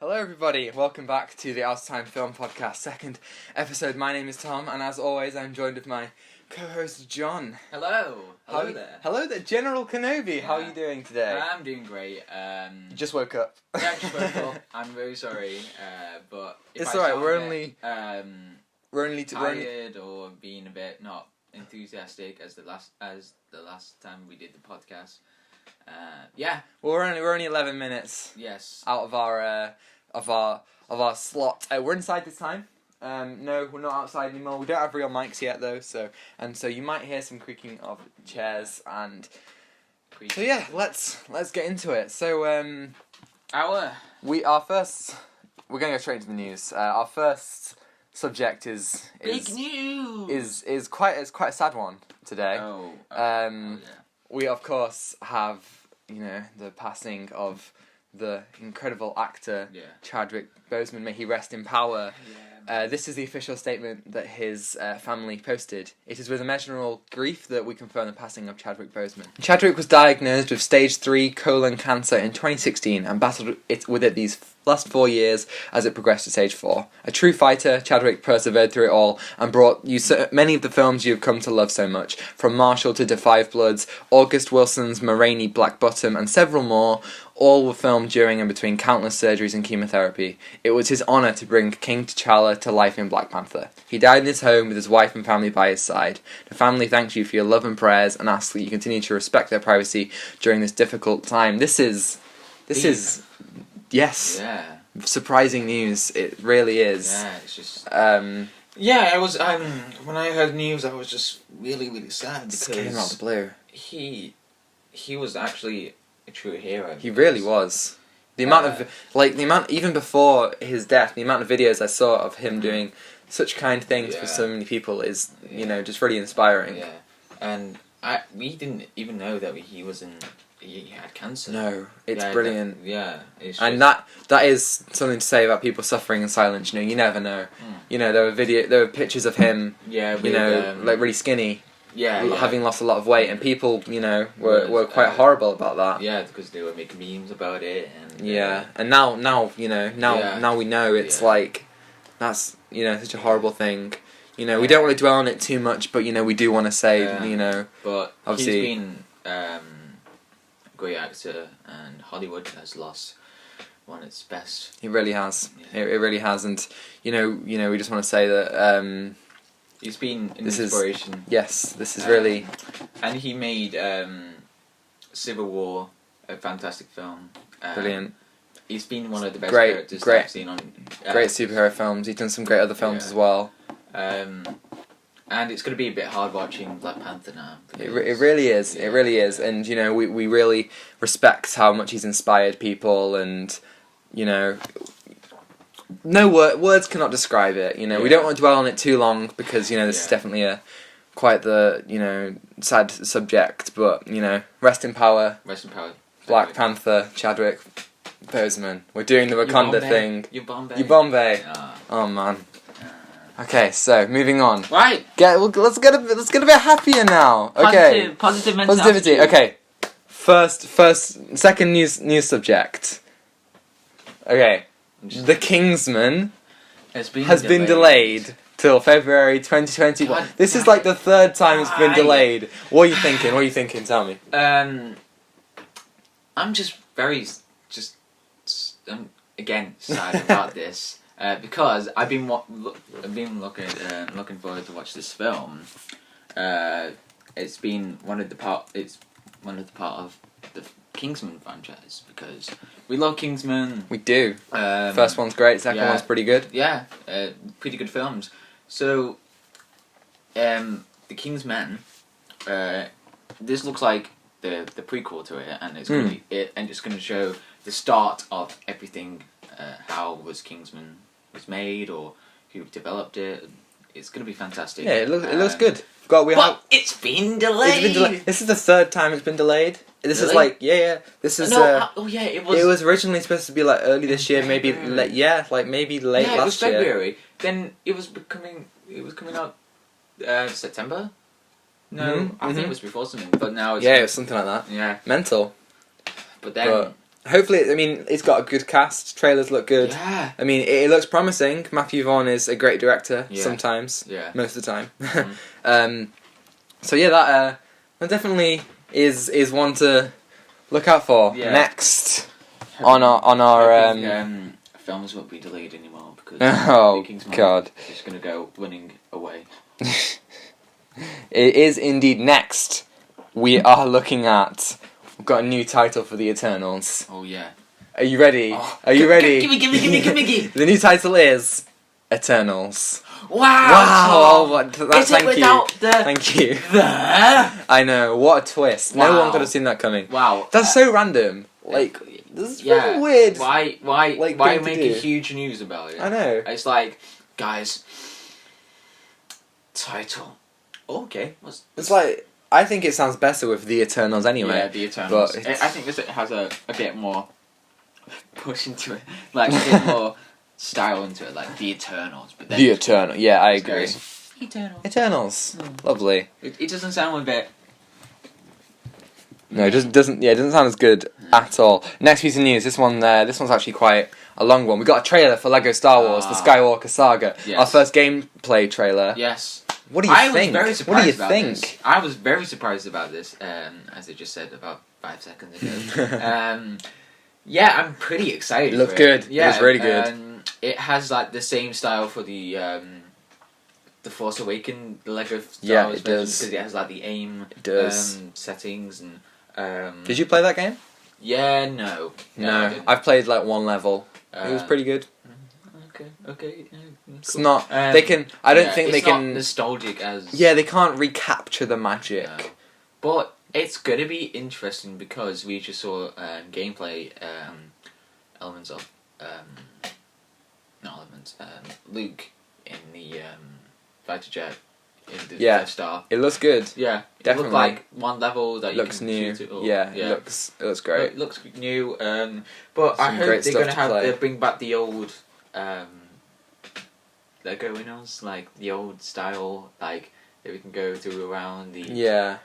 Hello everybody, welcome back to the Out of Time Film Podcast, second episode. My name is Tom, and as always I'm joined with my co-host John. Hello. Hello there. Hello there, General Kenobi. Yeah. How are you doing today? I'm doing great. You just woke up. Yeah, I just woke up. I'm very sorry, but if It's I alright, sound we're a only bit, tired or being a bit not enthusiastic as the last time we did the podcast. Yeah. Well, we're only 11 minutes. Yes. Out of our slot. We're inside this time. No, we're not outside anymore. We don't have real mics yet though, so you might hear some creaking of chairs and. So yeah, let's get into it. So we're gonna go straight into the news. Our first subject is big news. Is quite a sad one today. Yeah. We of course have the passing of the incredible actor Chadwick Boseman. May he rest in power. Yeah. This is the official statement that his family posted. It is with immeasurable grief that we confirm the passing of Chadwick Boseman. Chadwick was diagnosed with stage 3 colon cancer in 2016 and battled with it these last 4 years as it progressed to stage 4. A true fighter, Chadwick persevered through it all and brought you many of the films you've come to love so much, from Marshall to Da 5 Bloods, August Wilson's Ma Rainey Black Bottom, and several more. All were filmed during and between countless surgeries and chemotherapy. It was his honour to bring King T'Challa to life in Black Panther. He died in his home with his wife and family by his side. The family thanks you for your love and prayers and asks that you continue to respect their privacy during this difficult time. This is yes. Yeah. Surprising news. It really is. Yeah, it's just. Yeah, I was. When I heard news, I was just really sad because it came out of the blue. He was actually a true hero. He really was. The amount even before his death, the amount of videos I saw of him doing such kind things for so many people is just really inspiring. Yeah, and we didn't even know that he had cancer. No, it's brilliant. And that is something to say about people suffering in silence. You never know. There were pictures of him. Yeah, like really skinny. Yeah, having lost a lot of weight, and people, were quite horrible about that. Yeah, because they were making memes about it, and and now we know it's like that's such a horrible thing. We don't really dwell on it too much, but we do want to say But obviously he's been a great actor, and Hollywood has lost one of its best. It really has. Yeah. It really has, and we just want to say that. He's been an inspiration. This is really. And he made Civil War a fantastic film. Brilliant. He's been one of the best characters that I've seen on. Great superhero films. He's done some great other films as well. And it's going to be a bit hard watching Black Panther now. It really is. Yeah. It really is. And we really respect how much he's inspired people, and no words cannot describe it. We don't want to dwell on it too long because this is definitely quite the sad subject. But rest in power. Rest in power. Black Panther, Chadwick Boseman. We're doing the Wakanda thing. You Bombay. Oh man. Okay, so moving on. Right. Let's get a bit happier now. Okay. Positive positivity. Okay. Second news subject. Okay. The Kingsman has been delayed till February 2021. This is like the third time it's been delayed. What are you thinking? Tell me. I'm just again sad about this because I've been looking forward to watch this film. It's been one of the part of the Kingsman franchise because we love Kingsman. We do. First one's great. Second one's pretty good. Yeah, pretty good films. So, the Kingsman. This looks like the prequel to it, and it's going to show the start of everything. How Kingsman was made, or who developed it. It's going to be fantastic. Yeah, it looks good. It's been delayed. This is the third time it's been delayed. This is like This is it was. It was originally supposed to be like early this year, maybe late. Yeah, like maybe late last year. Yeah, it was February. Then it was coming out September. No, I think it was before something. But now it's it was something like that. Yeah, mental. But then hopefully, I mean, it's got a good cast. Trailers look good. Yeah. I mean, it looks promising. Matthew Vaughn is a great director. Yeah. Sometimes. Yeah. Most of the time. Mm. So yeah, that definitely is one to look out for. Yeah. Next on our films won't be delayed anymore because oh Kingsman God, is just gonna go running away. It is indeed next. We are looking at. We've got a new title for the Eternals. Oh yeah. Are you ready? Oh. Are you ready? Gimme. The new title is Eternals. Wow! Wow! Is it without the... Thank you. The... I know, what a twist. No Wow. one could have seen that coming. Wow. That's so random. Like, this is really weird. Why thing make to a do. huge news about it? I know. It's like, guys, title. Okay. It's like, I think it sounds better with The Eternals anyway. Yeah, The Eternals. But I think this has a bit more push into it. Like, a bit more style into it. Like, The Eternals. But then The Eternal. Yeah, I agree. Eternals. Eternals. Lovely. It doesn't sound a bit... No, it doesn't sound as good at all. Next piece of news. This one's actually quite a long one. We got a trailer for Lego Star Wars: The Skywalker Saga. Yes. Our first gameplay trailer. Yes. What do you think? I was very surprised What do you about think? this. I was very surprised about this, as I just said about 5 seconds ago. Yeah, I'm pretty excited. It looked for good. Yeah, it was really good. It has like the same style for the Force Awakens, the Lego Star Yeah, Wars it version, does. because it has like the aim It does. settings and. Did you play that game? Yeah, no. I No, didn't. I've played like one level. It was pretty good. Okay. Yeah, It's cool. not. They can. I don't think they it's not can. nostalgic as. Yeah, they can't recapture the magic. No. But it's gonna be interesting because we just saw gameplay elements of not elements Luke in the fighter jet in the Yeah. Death Star. It looks good. Yeah, it Definitely. looked like one level that you Looks can new. shoot it up. Yeah, it looks great. It looks new. But I Some hope great they're stuff gonna to have play. they bring back the old Lego winners, like the old style, like that we can go to around the Yeah.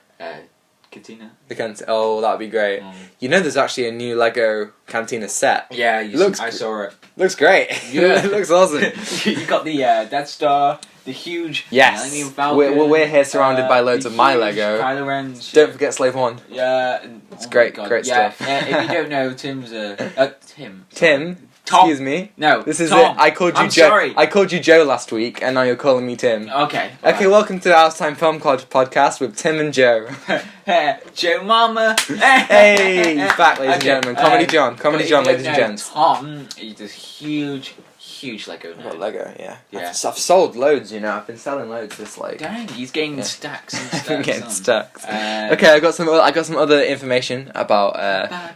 cantina. The oh, that'd be great. You know, there's actually a new Lego Cantina set. Yeah, I saw it. Looks great. Yeah. It looks awesome. You got the Death Star, the huge Millennium Yes, Falcon, we're here surrounded by loads the of my huge Lego. Kylo Ren ship. Don't forget Slave One. Yeah, It's oh great, my God. great Yeah, stuff. if you don't know, Tim's Tim. Tom. Excuse me. No, This is Tom. it. I called you I'm Joe. sorry. I called you Joe last week, and now you're calling me Tim. Okay. Okay, welcome to the House Time Film Club podcast with Tim and Joe. Joe Mama. Hey, he's back, ladies and gentlemen. Comedy John, ladies and gents. Tom, he's this huge Lego I've got nerd. Lego, yeah. Yeah. I've sold loads, you know. I've been selling loads this like. Dang, he's getting Yeah. stacks and I've stacks. been getting on. stacks. Okay, I got some other information about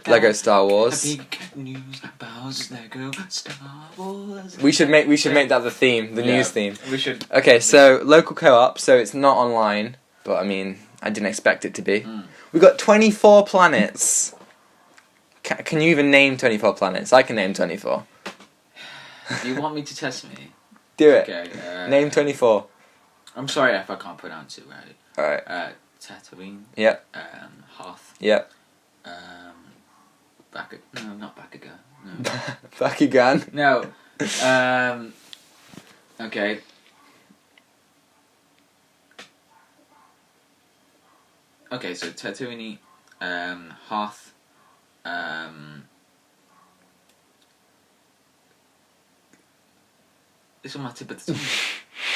Lego Star Wars. Big news about Lego Star Wars. We should make that the theme, the Yeah, news theme. We should. Okay, so local co-op, so it's not online, but I mean, I didn't expect it to be. We got 24 planets. Can you even name 24 planets? I can name 24. Do you want me to test me? Do it. Okay. Name 24. I'm sorry if I can't pronounce it right. Alright. Tatooine. Yep. Hoth. Yep. No, not Bakugan. No. Bakugan. No. Okay. Okay, so Tatooine, Hoth, it's on my tip of the tongue.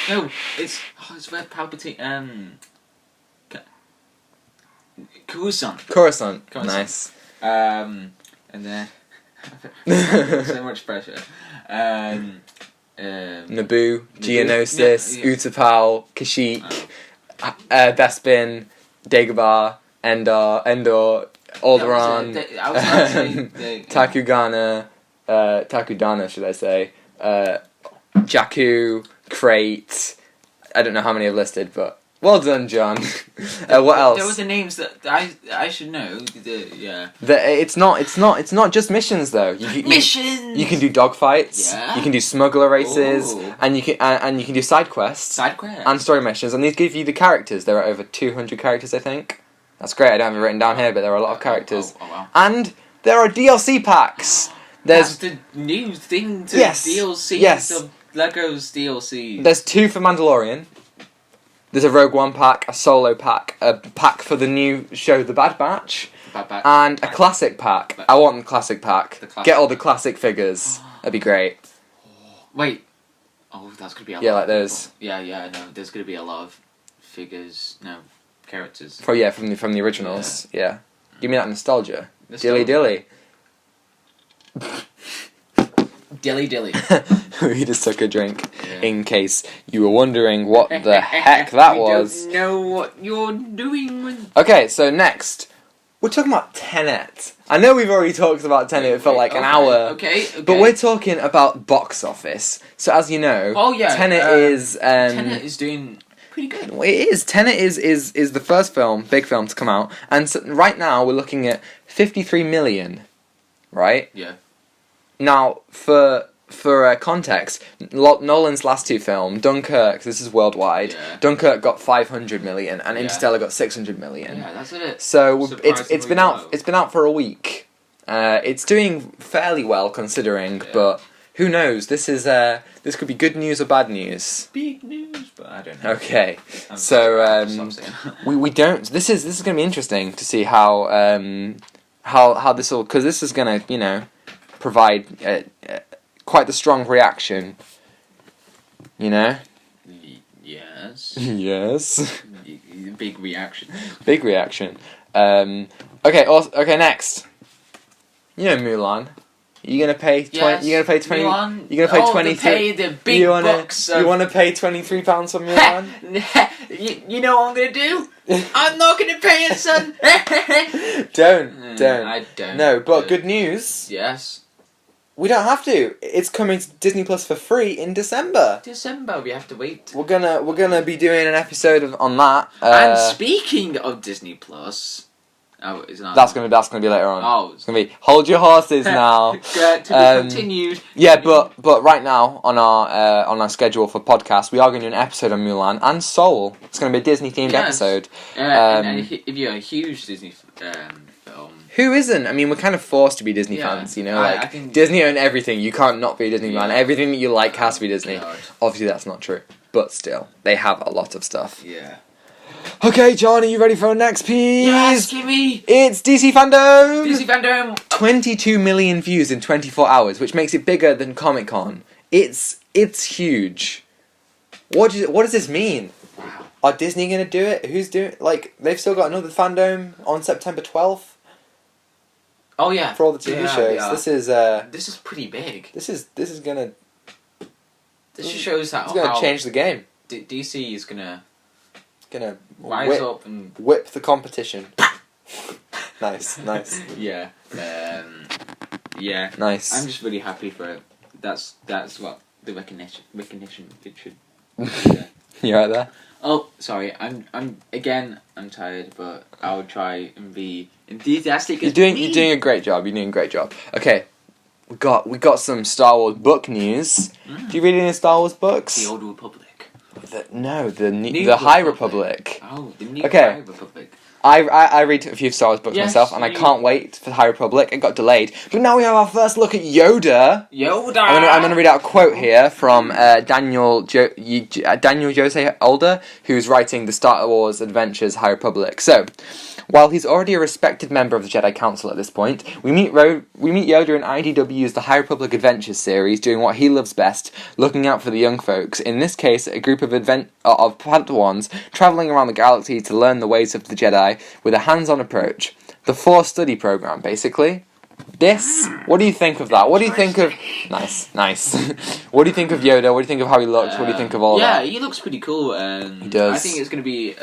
No, it's Red Palpatine, Coruscant. Coruscant. Nice. And then so much pressure. Naboo, Geonosis, yeah. Utapau, Kashyyyk, Bespin, Dagobah, Endor, Alderaan, Takudana, should I say, Jakku, Crate. I don't know how many I've listed, but well done, John. What else? There were the names that I should know. Yeah. It's not just missions though. Missions. You can do dogfights. Yeah. You can do smuggler races, Ooh. and you can do side quests. Side quest. And story missions, and these give you the characters. There are over 200 characters, I think. That's great. I don't have it written down here, but there are a lot of characters. Oh, wow. And There are DLC packs. That's the new thing to DLC. Yes. Of Lego's DLC. There's 2 for Mandalorian. There's a Rogue One pack, a solo pack, a pack for the new show, The Bad Batch, and a classic pack. I want the classic pack. Get all the classic figures. That'd be great. Wait. Oh, that's gonna be a lot. Yeah, like those. Yeah, no. There's gonna be a lot of figures. No, characters. From the originals. Yeah. Give me that nostalgia. Dilly. Dilly. We just took a drink, in case you were wondering what the heck that was. I don't know what you're doing. Okay, so next, we're talking about Tenet. I know we've already talked about Tenet, it felt like an hour. Okay. But we're talking about box office. So as you know, Tenet is... Tenet is doing pretty good. It is. Tenet is the first big film to come out. And so right now, we're looking at 53 million, right? Yeah. Now, for context, Nolan's last 2 films, Dunkirk, this is worldwide, Dunkirk got 500 million and Interstellar got 600 million. Yeah, that's it. So it's been out for a week. It's doing fairly well considering, but who knows? This could be good news or bad news. Big news, but I don't know. Okay. So we don't. This is going to be interesting to see how this will, because this is going to, provide quite the strong reaction, Yes. Yes. Big reaction. Big reaction. Okay. Next. Mulan. You're gonna pay 20. You're gonna pay 20. Mulan. You're gonna pay 23. Pay the big bucks. You wanna pay £23 for Mulan? You know what I'm gonna do? I'm not gonna pay it, son. Don't. I don't. No, but good news. Yes. We don't have to. It's coming to Disney Plus for free in December. We have to wait. We're gonna be doing an episode on that. And speaking of Disney Plus, that's gonna be later on. Oh, it's gonna be hold your horses now. To be continued. Yeah, but right now on our schedule for podcast, we are going to do an episode on Mulan and Soul. It's going to be a Disney themed episode. And if you're a huge Disney film. Who isn't? I mean, we're kind of forced to be Disney fans, I think Disney own everything. You can't not be a Disney fan. Everything that you like has to be Disney. God. Obviously, that's not true, but still, they have a lot of stuff. Yeah. Okay, John, are you ready for our next piece? Yes, give me. It's DC FanDome. DC FanDome. 22 million views in 24 hours, which makes it bigger than Comic-Con. It's huge. What does this mean? Wow. Are Disney gonna do it? Who's doing? They've still got another FanDome on September 12th. Oh yeah. For all the TV shows. This is pretty big. This is gonna. This just shows that it's gonna change the game. DC is gonna rise up and whip the competition. Nice. Yeah. Yeah. Nice. I'm just really happy for it. That's what the recognition it should. Yeah. You right there? Oh, sorry. I'm tired, but I'll try and be enthusiastic. You're doing a great job. Okay, we got some Star Wars book news. Do you read any Star Wars books? The Old Republic. The High Republic. Oh, the new High Republic. I read a few Star Wars books myself, and I can't wait for the High Republic. It got delayed, but now we have our first look at Yoda. I'm gonna read out a quote here from Daniel Jose Older, who's writing the Star Wars Adventures High Republic. So, while he's already a respected member of the Jedi Council at this point, we meet Yoda in IDW's The High Republic Adventures series, doing what he loves best, looking out for the young folks. In this case, a group of Padawans traveling around the galaxy to learn the ways of the Jedi with a hands-on approach. The Force study program, basically. What do you think of that? What do you think of... Nice. What do you think of Yoda? What do you think of how he looks? What do you think of all that? Yeah, he looks pretty cool. He does. I think it's going to be...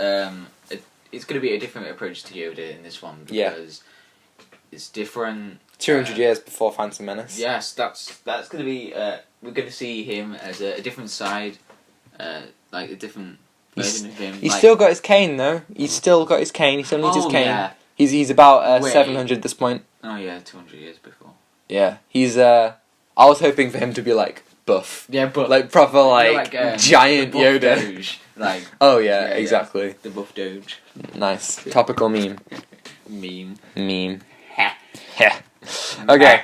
It's going to be a different approach to Yoda in this one because it's different. 200 years before Phantom Menace. Yes, that's going to be. We're going to see him as a different side, like a different version of him. He's still got his cane though. He's still got his cane. He still needs his cane. Yeah. He's about 700 at this point. Oh yeah, 200 years before. Yeah, he's. I was hoping for him to be like buff. Yeah, but like proper giant Yoda. Doge. Like. Oh yeah, exactly. Yeah. The buff Doge. Nice topical meme. Meme. Yeah. Okay.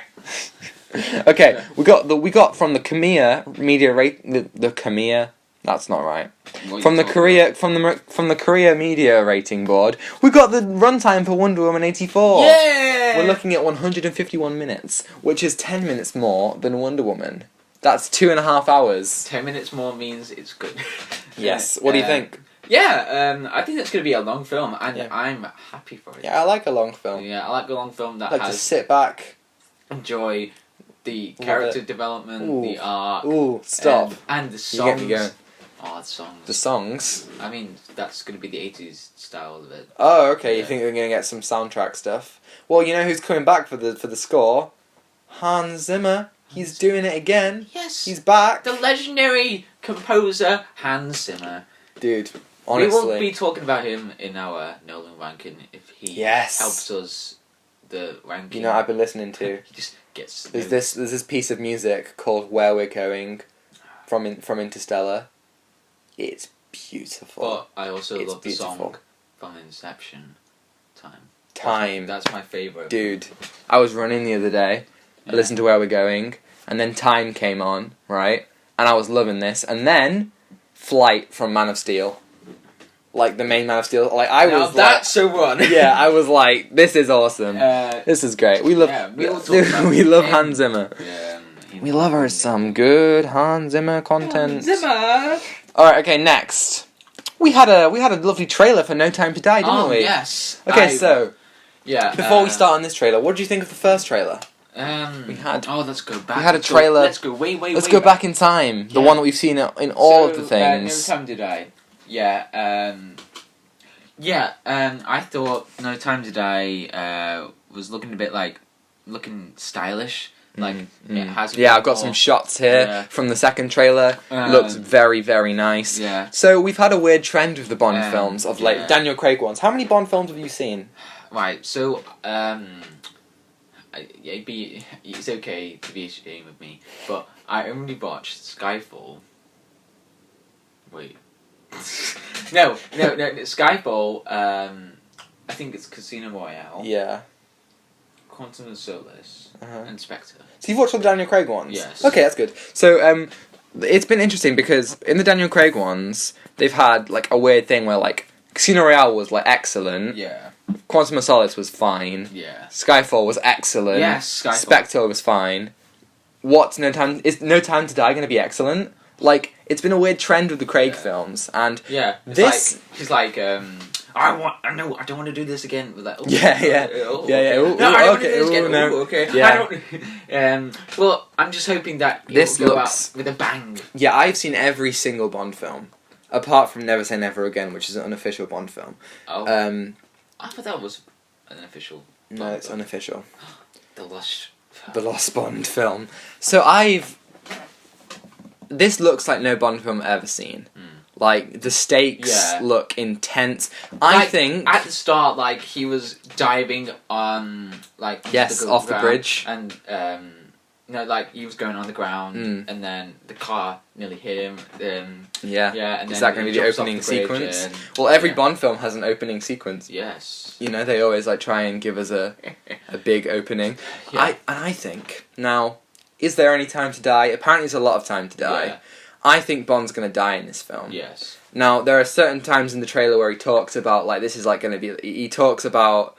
Okay, we got from the Khmer media the Khmer. That's not right. From the Korea Media Rating Board, we got the runtime for Wonder Woman 84. Yeah! We're looking at 151 minutes, which is 10 minutes more than Wonder Woman. That's 2.5 hours. 10 minutes more means it's good. Yes. What do you think? Yeah, I think it's going to be a long film, and Yeah. I'm happy for it. Yeah, I like a long film. Yeah, I like a long film that I like to has sit back. enjoy the character development, Ooh. the arc. Ooh, stop. And the You songs. get me going. Oh, the songs. The songs. I mean, that's going to be the 80s style of it. Oh, okay. You Yeah. think we're gonna get some soundtrack stuff? Well, you know who's coming back for the score? Hans Zimmer. He's doing it again. Yes. He's back. The legendary composer Hans Zimmer. Dude, honestly. We will be talking about him in our Nolan ranking if he Yes. helps us the ranking. You know what I've been listening to? He just gets. There's this piece of music called "Where We're Going" from Interstellar. It's beautiful. But I also It's love the beautiful. song from Inception. Time. Time. That's my favourite. Dude, I was running the other day. I listened to Where We're Going, and then Time came on, right? And I was loving this, and then Flight from Man of Steel, like the main Man of Steel. Like I Now was that's a one. yeah, I was like, this is awesome. This is great. We love, we will talk about we love him. Hans Zimmer. Yeah, We love her some good Hans Zimmer content. Zimmer. All right, okay, next. We had a lovely trailer for No Time to Die, didn't we? Yes. Okay, so yeah. before we start on this trailer, what did you think of the first trailer? we had- Oh, let's go back. we had a trailer- Let's go way. Let's go back in time. The Yeah. one that we've seen in all of the things. No Time to Die. Yeah. I thought No Time to Die was looking a bit looking stylish. Like it has. Yeah, I've got some shots here Yeah. from the second trailer. Looks very, very nice. Yeah. So we've had a weird trend with the Bond films of late. yeah. Daniel Craig ones. How many Bond films have you seen? Right. So it's okay to be ashamed of me, but I only watched Skyfall. Wait. No, Skyfall, I think it's Casino Royale, Yeah. Quantum of Solace, Uh-huh. and Spectre. So you've watched all the Daniel Craig ones? Yes. Okay, that's good. So it's been interesting because in the Daniel Craig ones, they've had like a weird thing where like Casino Royale was like excellent. Yeah. Quantum of Solace was fine. Yeah. Skyfall was excellent. Yes, Skyfall. Spectre was fine. Is No Time to Die going to be excellent? Like, it's been a weird trend with the Craig films, and Yeah. She's like, I don't want to do this again. With like, Yeah. Okay. Ooh, No, I don't want okay, to do this again. ooh, no. Ooh, okay. Yeah. I don't. Well, I'm just hoping that it This will go looks- out with a bang. yeah, I've seen every single Bond film, apart from Never Say Never Again, which is an unofficial Bond film. Oh, Um, I thought that was an official. no, Bond it's film. unofficial. The Lush. The Lost Bond film. So this looks like no Bond film I've ever seen. Like, the stakes Yeah. look intense. I Like, think... at the start, like he was diving on, like Yes, off the ground, bridge. and like he was going on the ground, and then the car nearly hit him. Yeah. Yeah, and Is then that going to he be the jumps off opening the bridge sequence? and- Well, every yeah. Bond film has an opening sequence. Yes. You know, they always like try and give us a big opening. Yeah. I think now, is there any time to die? Apparently, there's a lot of time to die. Yeah. I think Bond's gonna die in this film. Yes. Now, there are certain times in the trailer where he talks about like this is like gonna be. He talks about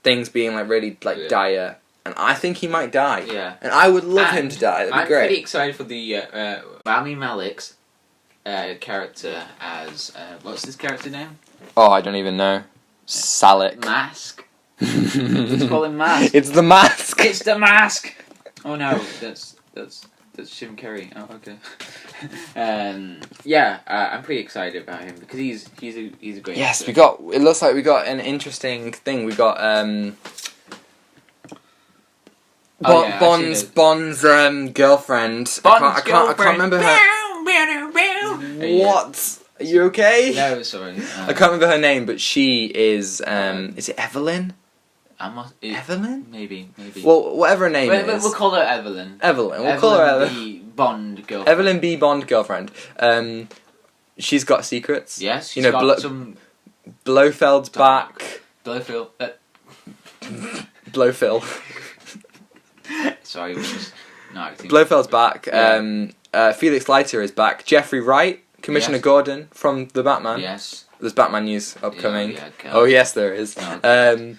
things being like really like Yeah. dire, and I think he might die. Yeah. And I would love him And to die. That'd be I'm great. pretty excited for the Rami Malek's character as what's his character name? Oh, I don't even know. Salik. Mask. Let's call him Mask. It's the mask. It's the Mask. Oh no, that's Jim Carrey. Oh okay. I'm pretty excited about him because he's a great. Yes, actor. it looks like we got an interesting thing. We got Oh, yeah, I've seen it. Bond's girlfriend. I can't remember her. What? Are you okay? No, sorry. I can't remember her name, but she is it Evelyn? Evelyn? Maybe. Well, whatever her name is. We'll call her Evelyn. Evelyn. We'll call her Evelyn. The Bond girlfriend. Evelyn B. Bond girlfriend. She's got secrets. Yes, you know, got some Blofeld's back. Blowfield. Blowfill. Sorry, we're just not acting. Blofeld's back. Yeah. Felix Leiter is back. Jeffrey Wright, Commissioner Yes. Gordon from The Batman. Yes. There's Batman news upcoming. Yeah, okay. Oh yes, there is. No.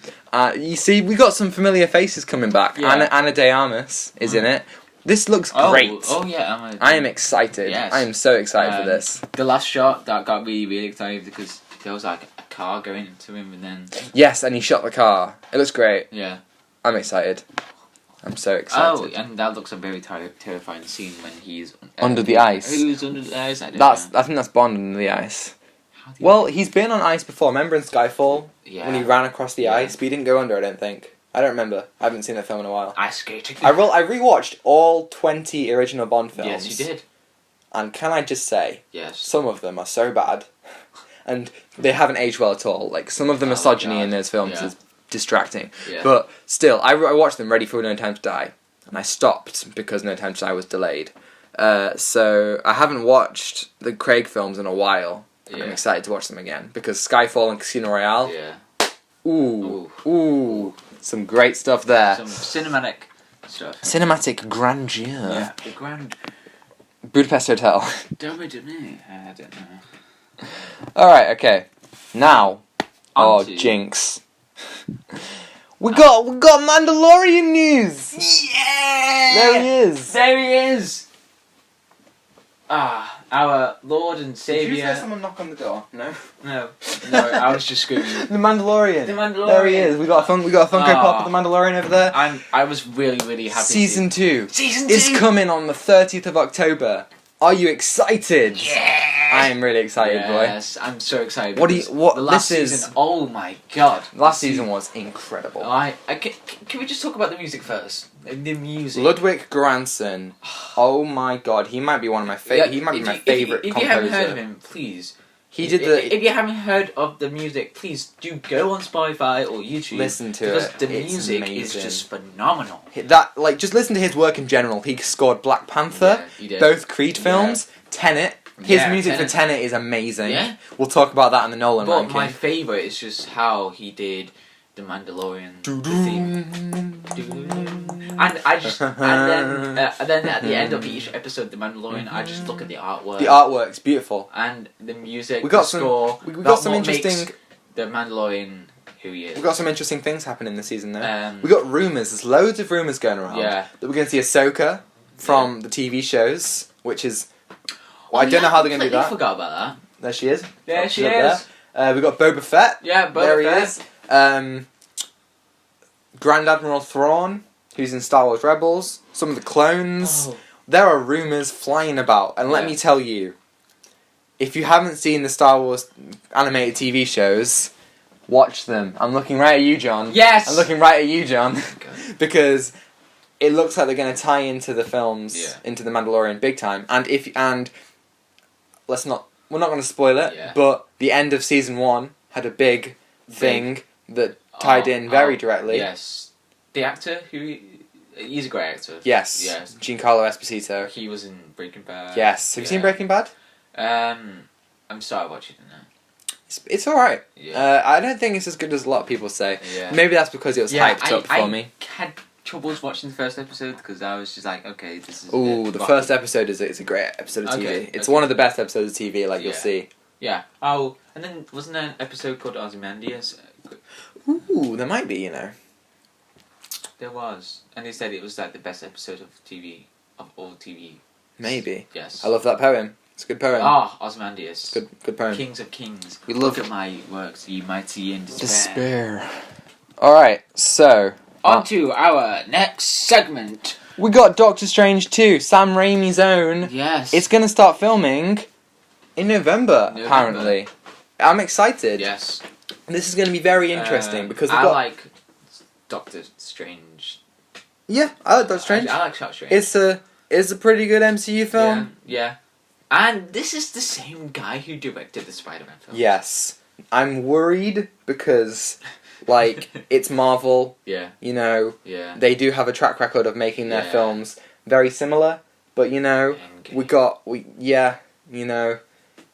You see, we got some familiar faces coming back. Yeah. Anna de Armas is in it. This looks great. Oh yeah, I am excited. Yes. I am so excited for this. The last shot that got me really excited because there was like a car going into him and then Yes, and he shot the car. It looks great. yeah. I'm excited. I'm so Oh, excited. and that looks a very terrifying scene when he's Under the ice. Who's under the ice? I don't I know. think that's Bond under the ice. How do you- Well, he's been on ice before. Remember in Skyfall yeah. when he ran across the Yeah. ice? But he didn't go under. I don't think. I don't remember. I haven't seen that film in a while. Ice skating. I rewatched all 20 original Bond films. Yes, you did. And can I just say, Yes. some of them are so bad, and they haven't aged well at all. Like some of the misogyny God. in those films Yeah. is distracting. Yeah. But still, I watched them ready for No Time to Die, and I stopped because No Time to Die was delayed. So I haven't watched the Craig films in a while. And I'm Yeah. excited to watch them again because Skyfall and Casino Royale. Yeah. Ooh, some great stuff there. Some cinematic stuff. Cinematic grandeur. Yeah. The grand. Budapest Hotel. Don't I don't know. Alright, okay. Now. Oh, Onto- jinx. We got Mandalorian news! Yeah. There he is! There he is. Ah, our Lord and Savior. someone knock on the door? No. No, I was just screaming. The Mandalorian. The Mandalorian. There he is. We got a Funko Pop of the Mandalorian over there. I was really happy. Season 2 Season 2 is coming on the 30th of October. Are you excited? Yeah. I am really excited, boy. Yes, I'm so excited. What do you- because what- the last this is- season? Oh my god! Last season was incredible. Can we just talk about the music first? The music. Ludwig Göransson. Oh my god, he might be one of my favorite. He might be my favorite If composer. you haven't heard of him, please. He did the. If you haven't heard of the music, please do go on Spotify or YouTube. Listen to because it. the It's music amazing. is just phenomenal. Just listen to his work in general. He scored Black Panther, Yeah, he did. both Creed films, Tenet. His Yeah, music Tenet. for Tenet is amazing. Yeah. We'll talk about that in the Nolan But ranking. my favourite is just how he did the Mandalorian theme. And I just and then at the end of each episode, the Mandalorian, I just look at the artwork. The artwork's beautiful. and the music. We got the some. score. We got That's some what makes interesting. the Mandalorian who he is. We got some interesting things happening this season though. Um, We got rumours. There's loads of rumours going around. Yeah. That we're going to see Ahsoka from the TV shows, which is. Well, I don't know how they're going to do I that. forgot about that. There she is. There She's she up is. there. We got Boba Fett. Yeah, Boba There he Fett. is. Grand Admiral Thrawn, who's in Star Wars Rebels. Some of the clones. Oh. There are rumours flying about, and let Yeah. me tell you, if you haven't seen the Star Wars animated TV shows, watch them. I'm looking right at you, John. Yes. I'm looking right at you, John, Okay. because it looks like they're going to tie into the films, Yeah. into the Mandalorian big time. And we're not going to spoil it, Yeah. but the end of season 1 had a big thing that tied in very directly. Yes, the actor he's a great actor. Yes. Yes. Giancarlo Esposito. He was in Breaking Bad. Yes. Have you seen Breaking Bad? I'm started watching it now. It's alright. Yeah. I don't think it's as good as a lot of people say. Yeah. Maybe that's because it was hyped up for me. I had troubles watching the first episode because I was just like, okay, this is. Ooh, the first episode is a great episode of TV. Okay, It's okay. one of the best episodes of TV, like you'll Yeah. see. Yeah. Oh, and then wasn't there an episode called Ozymandias? Ooh, there might be, you know. There was, and they said it was like the best episode of TV of all TV. Maybe. Yes. I love that poem. It's a good poem. Ah, Ozymandias. Good poem. Kings of Kings. We love Look at my works, ye mighty in despair. Despair. Alright, so. On to our next segment. We got Doctor Strange 2, Sam Raimi's own. Yes. It's going to start filming in November, apparently. I'm excited. Yes. This is going to be very interesting because I they've got. like Doctor Strange. Yeah, I like Doctor Strange. I like Doctor Strange. It's a pretty good MCU film. Yeah. And this is the same guy who directed the Spider-Man film. Yes. I'm worried because, like, it's Marvel, Yeah. you know, Yeah. they do have a track record of making their Yeah. films very similar, but, you know,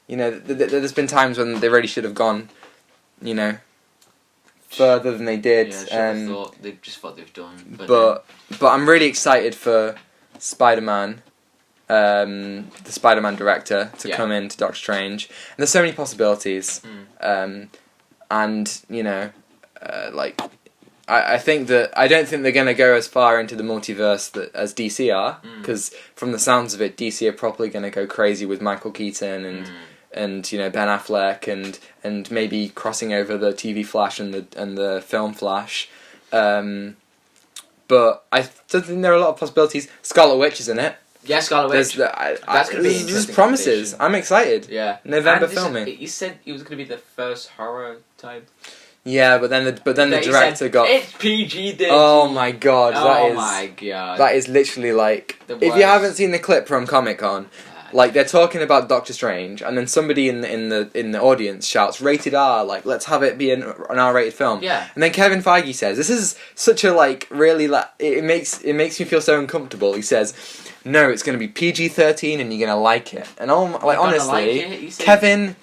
there's been times when they really should have gone, you know, further than they did. They've just what they've done. But I'm really excited for Spider-Man, the Spider-Man director, to come into Doctor Strange. And there's so many possibilities. And, you know, like, I think that I don't think they're going to go as far into the multiverse as DC are, because from the sounds of it, DC are probably going to go crazy with Michael Keaton and you know, Ben Affleck and maybe crossing over the TV Flash and the film Flash. But I still think there are a lot of possibilities. Scarlet Witch is in it. Yeah, Scarlet Witch. That's going to be interesting. There's promises. I'm excited. Yeah. November filming. You said it was going to be the first horror type. Yeah, but then the director got. It's PG-13. Oh my god! That is literally like. If you haven't seen the clip from Comic-Con, like they're talking about Doctor Strange, and then somebody in the audience shouts "rated R," like let's have it be an R-rated film. Yeah. And then Kevin Feige says, "This is such a like really like it makes me feel so uncomfortable." He says, "No, it's going to be PG-13, and you're going to like it." And like honestly, Kevin,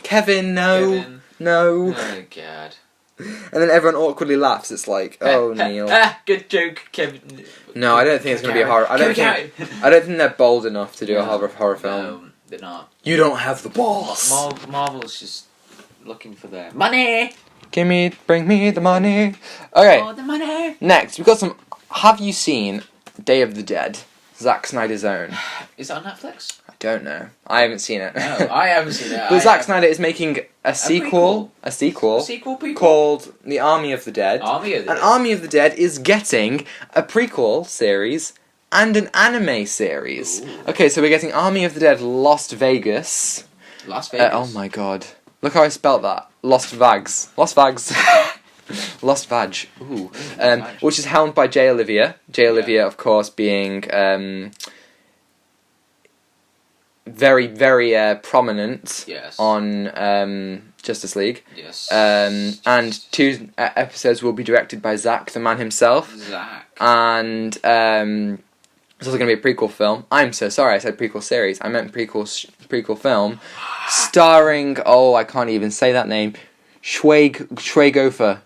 no. Oh god. And then everyone awkwardly laughs. It's like, oh, Neil. Good joke, Kevin. No, I don't think it's going to be a horror. I don't think they're bold enough to do a horror film. No, they're not. You don't have the balls. Marvel's just looking for their money. Bring me the money. Okay. Oh, the money. Next, we've got some. Have you seen Day of the Dead? Zack Snyder's own. Is that on Netflix? I don't know. I haven't seen it. No, I haven't seen it. But Zack Snyder is making a sequel called The Army of the Dead. Army of the Dead is getting a prequel series and an anime series. Ooh. Okay, so we're getting Army of the Dead Lost Vegas. Las Vegas? Oh my god. Look how I spelt that. Lost Vags. Lost Vag. Ooh. Which is helmed by J. Olivia. J. Olivia, of course, being very, very prominent on Justice League. Yes. And 2 episodes will be directed by Zack, the man himself. And it's also going to be a prequel film. I'm so sorry I said prequel series. I meant prequel film. Starring, I can't even say that name. Schweigofer?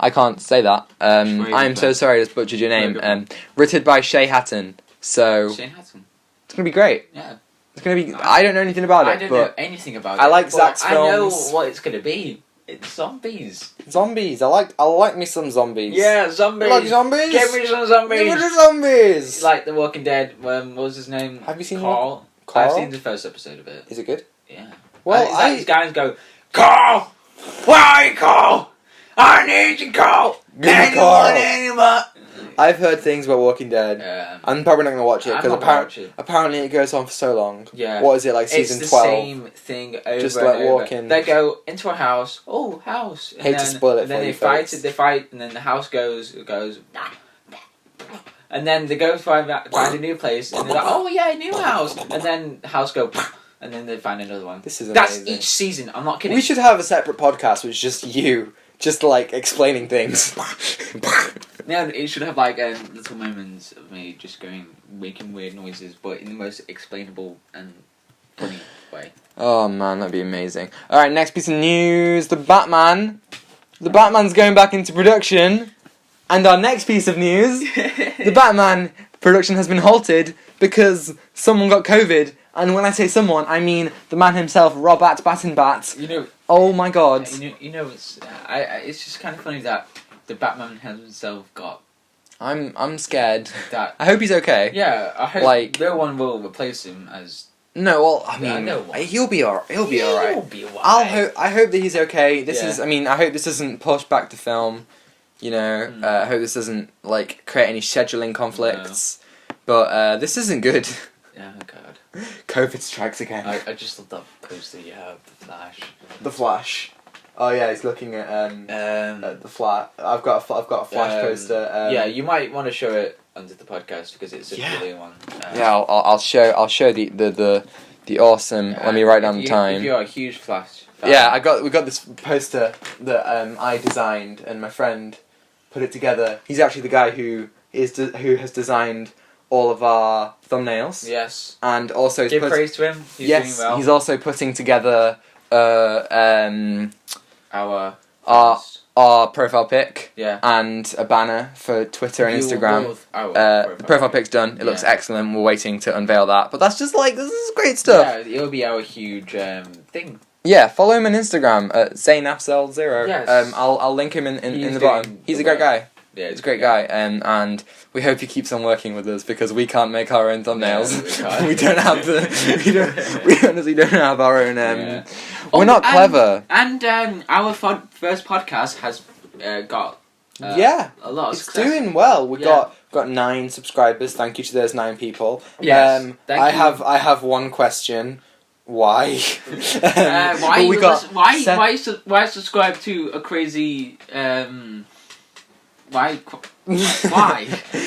I can't say that. I'm so sorry I just butchered your name. Written by Shay Hatton. So Shane Hatton. It's going to be great. Yeah. It's going to be... I don't know anything about it. I don't know anything about it. I like Zack's films. I know what it's going to be. It's zombies. Zombies. I like me some zombies. Yeah, zombies. You like zombies? Give me some zombies. Give me some zombies. Like The Walking Dead. What was his name? Have you seen Carl? I've seen the first episode of it. Is it good? Yeah. Well, these guys go, Carl! Where are you, Carl? I need you, Carl! Give me Carl! Anyone? I've heard things about Walking Dead. I'm probably not going to watch it because apparently it goes on for so long. Yeah. What is it, like season 12? It's the same thing over just and like over. walking. They go into a house. Oh, house. And Hate to spoil it and then for they you fight. folks. They fight, and then the house goes. And then they go find a new place, and they're like, oh yeah, a new house. And then the house go, and then they find another one. This is amazing. That's each season. I'm not kidding. We should have a separate podcast which is just you, just like explaining things. No, it should have like little moments of me just making weird noises, but in the most explainable and funny way. Oh man, that'd be amazing. Alright, next piece of news. The Batman's going back into production. And our next piece of news, the Batman production has been halted because someone got COVID. And when I say someone, I mean the man himself, Robert Battenbat. You know. Oh my god. You know, it's just kind of funny that the Batman has himself got. I'm scared. That. I hope he's okay. Yeah, I hope no one will replace him as. No, well, I mean, he'll be alright. He'll be alright. I hope that he's okay. I hope this doesn't push back the film. You know, I hope this doesn't like create any scheduling conflicts. No. But this isn't good. Oh god. COVID strikes again. I just love that poster you have, the Flash. The Flash. Oh yeah, he's looking at the Flash. I've got a Flash poster. Yeah, you might want to show it under the podcast because it's a brilliant one. Yeah, I'll show the awesome. Let me write down the time. If you're a huge Flash fan. Yeah, we got this poster that I designed and my friend put it together. He's actually the guy who has designed all of our thumbnails. Yes. And also give praise to him. He's doing well. He's also putting together our our profile pic Yeah. and a banner for Twitter and You Instagram. both- oh, The profile pic's done. It looks Yeah. excellent. We're waiting to unveil that. But that's just like, this is great stuff. Yeah, it'll be our huge thing. Yeah, follow him on Instagram at ZaynAfzel0. Yes. I'll link him in He's the bottom. doing He's the a great work. guy. Yeah, He's a great guy. And we hope he keeps on working with us because we can't make our own thumbnails. No, we can't. we don't have we honestly don't have our own. Yeah. We're not clever. And our first podcast has got Yeah, a lot of it's success. doing well. We Yeah. got 9 subscribers. Thank you to those 9 people. Yes, thank you. I have one question. Why? Why we got why subscribe to a crazy why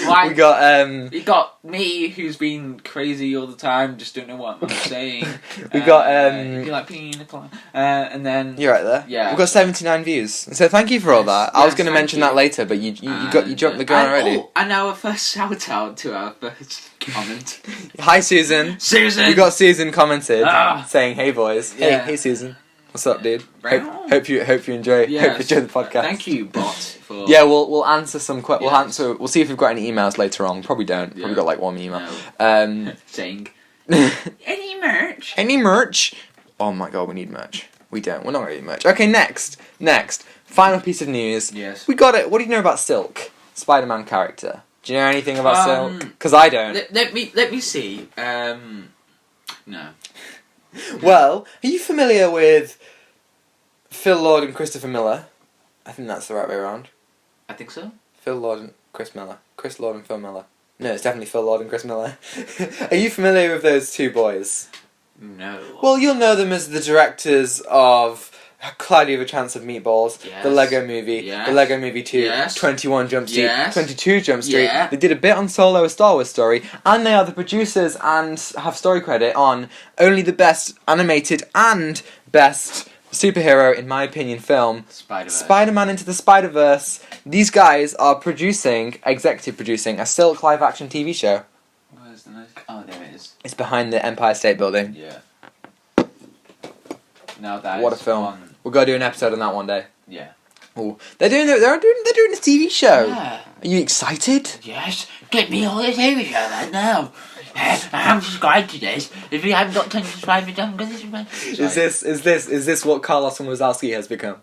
why we got you got me who's been crazy all the time, just don't know what I'm saying. We got you like pina colada, and then you're right there. Yeah. We got 79 views. So thank you for all that. I was going to thank mention you. that later, but you jumped the gun and, already. oh, and our first shout out to our first comment. Hi Susan. Susan. We got Susan commented Ah. saying, "Hey boys, Yeah. hey Susan, what's up, dude? Wow. Hope you enjoy Yes. the podcast. Thank you, bot. For Yeah, we'll answer some Yes. We'll see if we've got any emails later on. Probably don't. Probably Yeah. got like one email. No. Saying any merch. Any merch? Oh my god, we need merch. We don't. We're not going to need merch. Okay, next. Final piece of news. Yes. We got it. What do you know about Silk? Spider-Man character. Do you know anything about Silk? Because I don't. Let me see. No. Well, are you familiar with Phil Lord and Christopher Miller? I think that's the right way around. I think so. Phil Lord and Chris Miller. Chris Lord and Phil Miller. No, it's definitely Phil Lord and Chris Miller. Are you familiar with those 2 boys? No. Well, you'll know them as the directors of Cloudy with a Chance of Meatballs, Yes. the Lego Movie, Yes. the Lego Movie 2, Yes. 21 Jump Street, Yes. 22 Jump Street. Yeah. They did a bit on Solo, A Star Wars Story, and they are the producers and have story credit on only the best animated and best superhero, in my opinion, film, Spider-Man. Spider-Man Into the Spider-Verse. These guys are executive producing, a Silk live-action TV show. Where's the nice? Oh, there it is. It's behind the Empire State Building. Yeah. Now that What a is film. on- We're gonna do an episode on that one day. Yeah. Ooh. They're doing a TV show. Yeah. Are you excited? Yes. Get me on the TV show right now. I'm subscribed to this. If you haven't got 10 subscribers, don't go this. Is this what Carlos and Wazowski has become?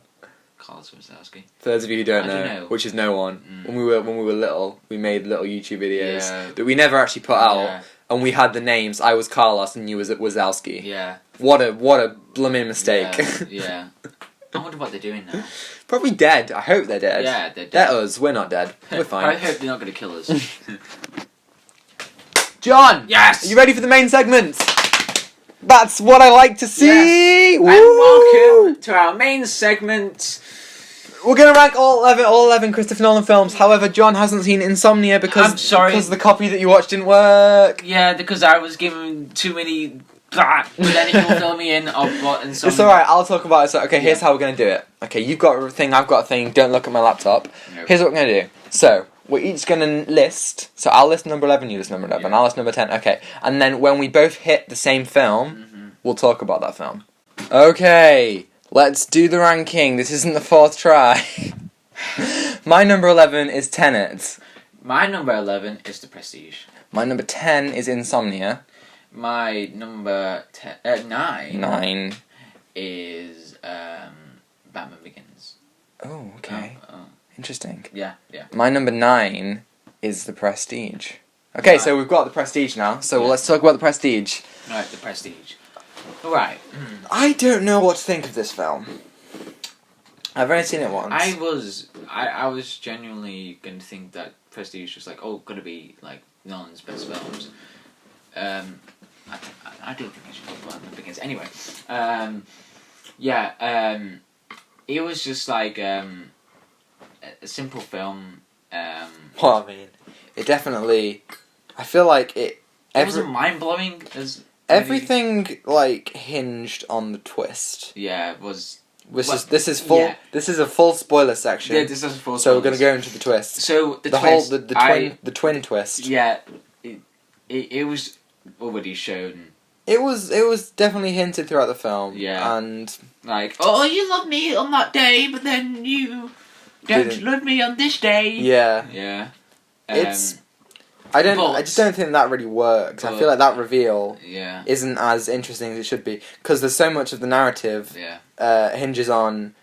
Carlos Wazowski. For those of you who don't I know, don't know. which is no one. Mm. When we were little, we made little YouTube videos Yeah. that we never actually put out, Yeah. and we had the names. I was Carlos and you was Wazowski. Yeah. What a blooming mistake. Yeah. I wonder what they're doing now. Probably dead. I hope they're dead. Yeah, they're dead. They're us. We're not dead. We're I fine. hope they're not going to kill us. John. Yes! Are you ready for the main segment? That's what I like to see. And Woo! welcome to our main segment. We're gonna rank all 11 Christopher Nolan films. However, John hasn't seen Insomnia because I'm sorry. because the copy that you watched didn't work. Yeah, because I was given too many. But then it will fill me in of what and It's alright. I'll talk about it. So, okay, here's Yeah. how we're gonna do it. Okay, you've got a thing. I've got a thing. Don't look at my laptop. No. Here's what we're gonna do. So we're each gonna list. So I'll list number 11. You list number 11. Yeah. I'll list number 10. Okay, and then when we both hit the same film, we'll talk about that film. Okay, let's do the ranking. This isn't the 4th try. My number 11 is Tenet. My number 11 is The Prestige. My number 10 is Insomnia. My number 9 9. is Batman Begins. Oh, okay. Oh, Interesting. yeah. My number 9 is The Prestige. Okay, so we've got The Prestige now. So let's talk about The Prestige. Right, The Prestige. Alright. I don't know what to think of this film. I've only seen it once. I was genuinely going to think that Prestige was like, gonna be like Nolan's best films. I don't think I should talk about Batman Begins. Anyway, it was just like a simple film. Well, I mean, it definitely. I feel like it. It wasn't mind blowing as Everything like hinged on the twist. Yeah, it was. This is full. Yeah. This is a full spoiler section. Yeah, this is full. So we're gonna go into the twist. So the twist, twist, the twin twist. Yeah, it was already shown. It was definitely hinted throughout the film. Yeah. And Like, oh, you love me on that day, but then you Don't love me on this day. Yeah. Yeah. It's. I just don't think that really works. I feel like that reveal isn't as interesting as it should be because there's so much of the narrative hinges on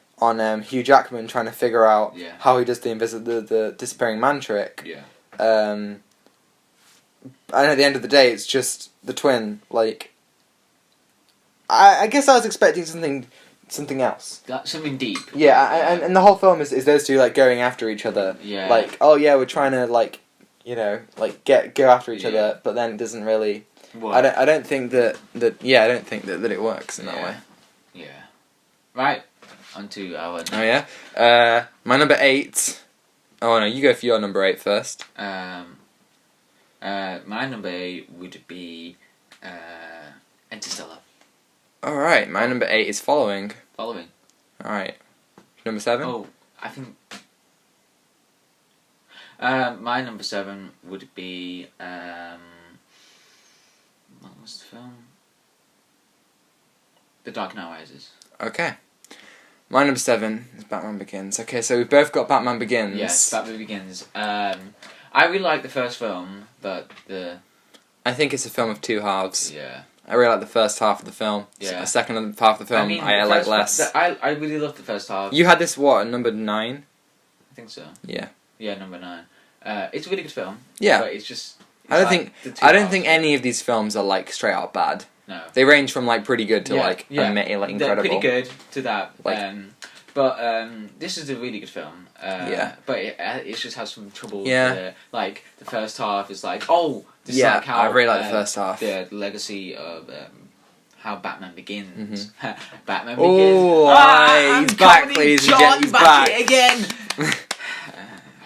Hugh Jackman trying to figure out how he does the disappearing man trick. Yeah. And at the end of the day, it's just the twin. Like, I guess I was expecting something else. Something deep. Yeah, and the whole film is those two like going after each other. Yeah. Like, oh yeah, we're trying to like, you know, like go after each other, but then it doesn't really. What? I don't think that I don't think that it works in that way. Yeah. Right. On to our. Oh yeah. My number 8. Oh no, you go for your number 8 first. My number 8 would be Interstellar. Alright, my number 8 is Following. Alright. Number 7? Oh, I think... my number 7 would be... what was the film? The Dark Knight Rises. Okay. My number 7 is Batman Begins. Okay, so we've both got Batman Begins. Yes, Batman Begins. I really like the first film, but I think it's a film of two halves. Yeah. I really like the first half of the film. Yeah. The second half of the film, I like less. I really love the first half. You had this, what, number 9? I think so. Yeah. Yeah, number 9. It's a really good film. Yeah. But it's just... I don't think any of these films are, like, straight out bad. No. They range from, like, pretty good to, like, incredible. They're pretty good to that. Like, but this is a really good film. But it just has some trouble. Like, the first half is like, oh... This is like how, I really like the first half. The legacy of how Batman Begins. Batman Begins. Oh, he's back, ladies and gentlemen. He's back again.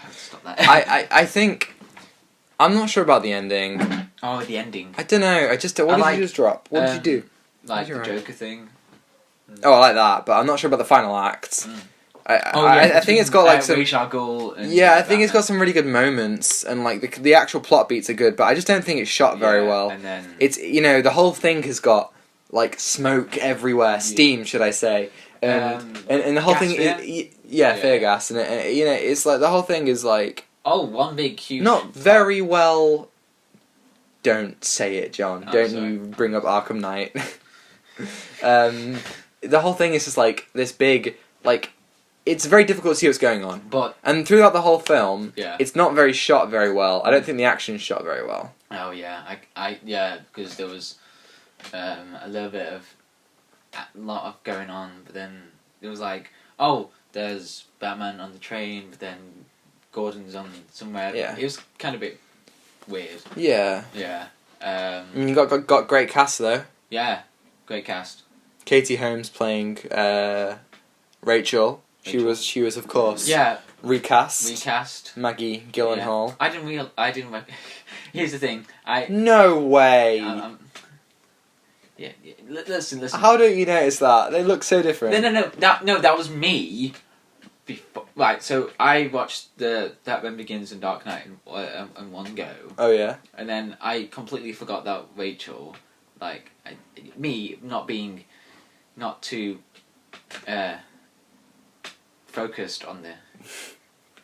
Stop that. I think I'm not sure about the ending. Oh, the ending. I don't know. What did you just drop? What did you do? Like the Joker thing. Oh, I like that, but I'm not sure about the final act. I think it's got like some. I think it's got some really good moments, and like the actual plot beats are good, but I just don't think it's shot very well. And then it's the whole thing has got like smoke everywhere, steam, should I say, and the whole thing, fear gas, and it's like the whole thing is like one big huge. Not very well. Don't say it, John. Don't you bring up Arkham Knight. The whole thing is just like this big like. It's very difficult to see what's going on. And throughout the whole film, it's not shot very well. I don't think the action's shot very well. Oh yeah, because there was a lot of going on, but then it was like, oh, there's Batman on the train, but then Gordon's on somewhere. Yeah. It was kind of a bit weird. Yeah. Yeah. You got great cast though. Yeah, great cast. Katie Holmes playing Rachel. She was of course recast. Maggie Gyllenhaal. Yeah. I didn't. Here's the thing. No way. Listen. How don't you notice that? They look so different. No. That was me. Before, right. So I watched Batman Begins and Dark Knight in one go. Oh yeah. And then I completely forgot that Rachel, like me not too. Focused on the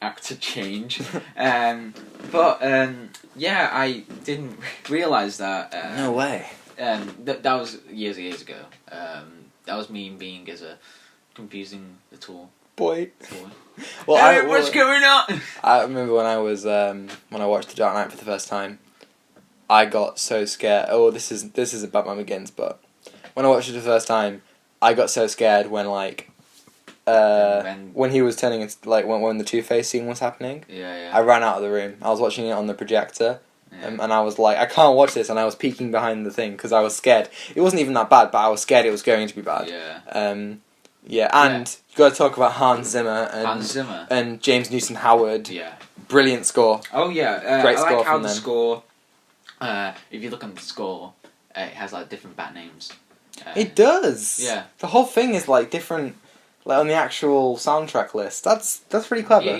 actor change, but I didn't realise that. No way. That was years ago. That was me being as a confusing little boy. Well, what's going on? I remember when I was when I watched The Dark Knight for the first time, I got so scared. Oh, this is a Batman Begins, but when I watched it the first time, I got so scared when like. When he was turning into, like, when the Two-Face scene was happening, I ran out of the room. I was watching it on the projector, and I was like, I can't watch this, and I was peeking behind the thing, because I was scared. It wasn't even that bad, but I was scared it was going to be bad. And you got to talk about Hans Zimmer and James Newton Howard. Brilliant score. Oh yeah, great I score like how from the them. Score. If you look on the score, it has like different bat names. It does. Yeah. The whole thing is like different. Like on the actual soundtrack list, that's pretty clever. I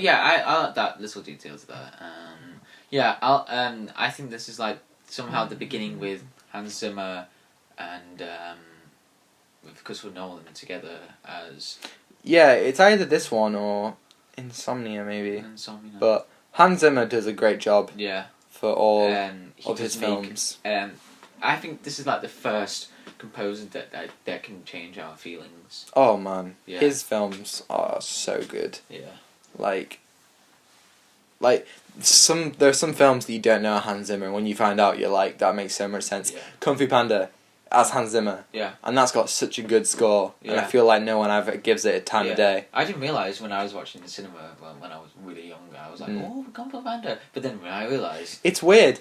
like that little details there. I think this is like somehow the beginning with Hans Zimmer and with Christopher Nolan together as. Yeah, it's either this one or Insomnia, maybe. Insomnia. But Hans Zimmer does a great job for all of his films. I think this is like the first composer that can change our feelings. Oh man, Yeah. his films are so good. Yeah. Like there are some films that you don't know are Hans Zimmer, and when you find out, you're like, that makes so much sense. Yeah. Kung Fu Panda, as Hans Zimmer. Yeah. And that's got such a good score, and I feel like no one ever gives it a time of day. I didn't realise when I was watching the cinema when I was really young, I was like, oh, Kung Fu Panda. But then when I realised... It's weird.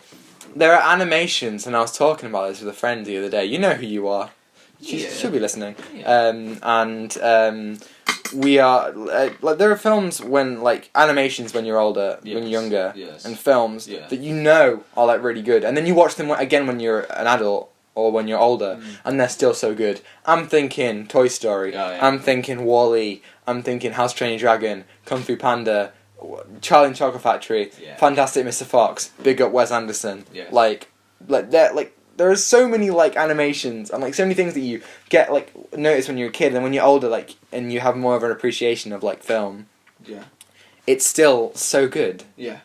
There are animations, and I was talking about this with a friend the other day. You know who you are. She'll be listening. Yeah. We are like there are films when like animations when you're older, when you're younger, and films that you know are like really good, and then you watch them again when you're an adult or when you're older, and they're still so good. I'm thinking Toy Story. I'm thinking Wall-E. I'm thinking How to Train Your Dragon, Kung Fu Panda, Charlie and the Chocolate Factory, Fantastic Mr. Fox, Big Up Wes Anderson. Like there are so many like animations and like so many things that you get like notice when you're a kid, and when you're older, like, and you have more of an appreciation of like film. Yeah. It's still so good. Yeah.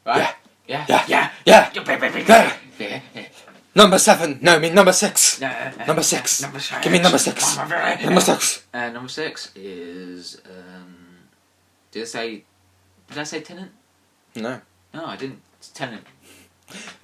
Right? Yeah. Number 7. No, I mean number 6. Number 6. Give me number 6. Number 6. Number 6 is did I say Tenet? No. No, I didn't. It's Tenet.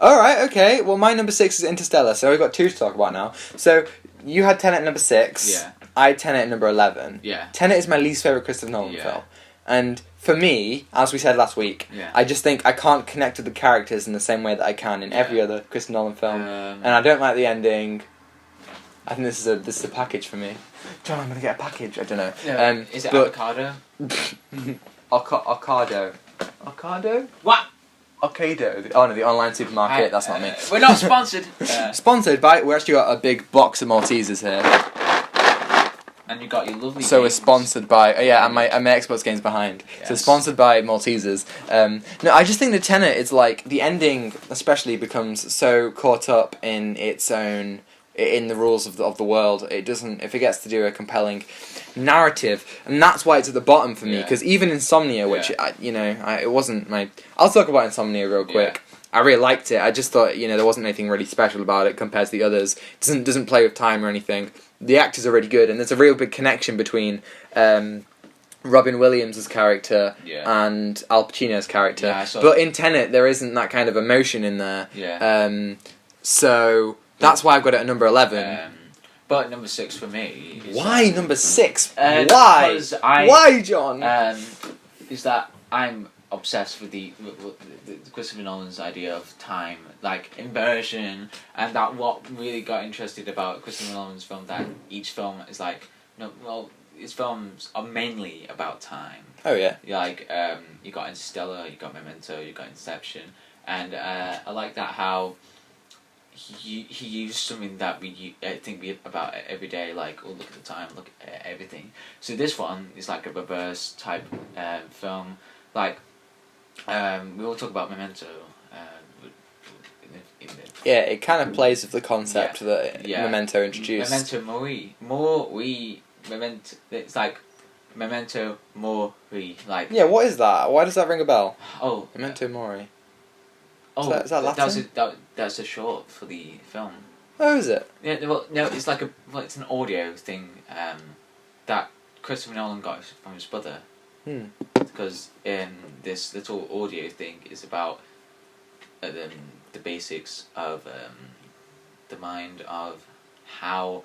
Alright, okay. Well, my number 6 is Interstellar, so we've got 2 to talk about now. So, you had Tenet number 6. Yeah. I had Tenet number 11. Yeah. Tenet is my least favourite Christopher Nolan film. And for me, as we said last week, I just think I can't connect with the characters in the same way that I can in every other Christopher Nolan film. And I don't like the ending. I think this is a package for me. John, I'm going to get a package. I don't know. No, is it avocado? Ocado. Ocado? What? Ocado. Oh no, the online supermarket. That's not me. We're not sponsored. Sponsored by. We actually got a big box of Maltesers here. And you got your lovely. So games. we're sponsored by. And my Xbox game's behind. Yes. So sponsored by Maltesers. No, I just think the Tenet is like the ending, especially becomes so caught up in its own. In the rules of the world, it doesn't. If it gets to do a compelling narrative, and that's why it's at the bottom for me. Because even Insomnia, which it wasn't my. I'll talk about Insomnia real quick. I really liked it. I just thought there wasn't anything really special about it compared to the others. It doesn't play with time or anything. The actors are really good, and there's a real big connection between Robin Williams' character and Al Pacino's character. But in Tenet, there isn't that kind of emotion in there. So. That's why I've got it at number 11. But number 6 for me is... Why number 6? Why? Why, John? Is that I'm obsessed with the Christopher Nolan's idea of time, like inversion, and that what really got interested about Christopher Nolan's film, that each film is like... his films are mainly about time. Oh, yeah. Like, you got Interstellar, you got Memento, you got Inception, and I like that how... He used something that we think about every day, like, oh, look at the time, look at everything. So this one is like a reverse type film. Like, we all talk about Memento. It kind of plays with the concept that Memento introduced. Memento Mori. Memento. It's like Memento Mori. Like. Yeah, what is that? Why does that ring a bell? Oh. Memento Mori. Oh, is that Latin? That's a short for the film. Oh, is it? Yeah, well, no, it's like it's an audio thing that Christopher Nolan got from his brother. Because this little audio thing is about the basics of the mind of how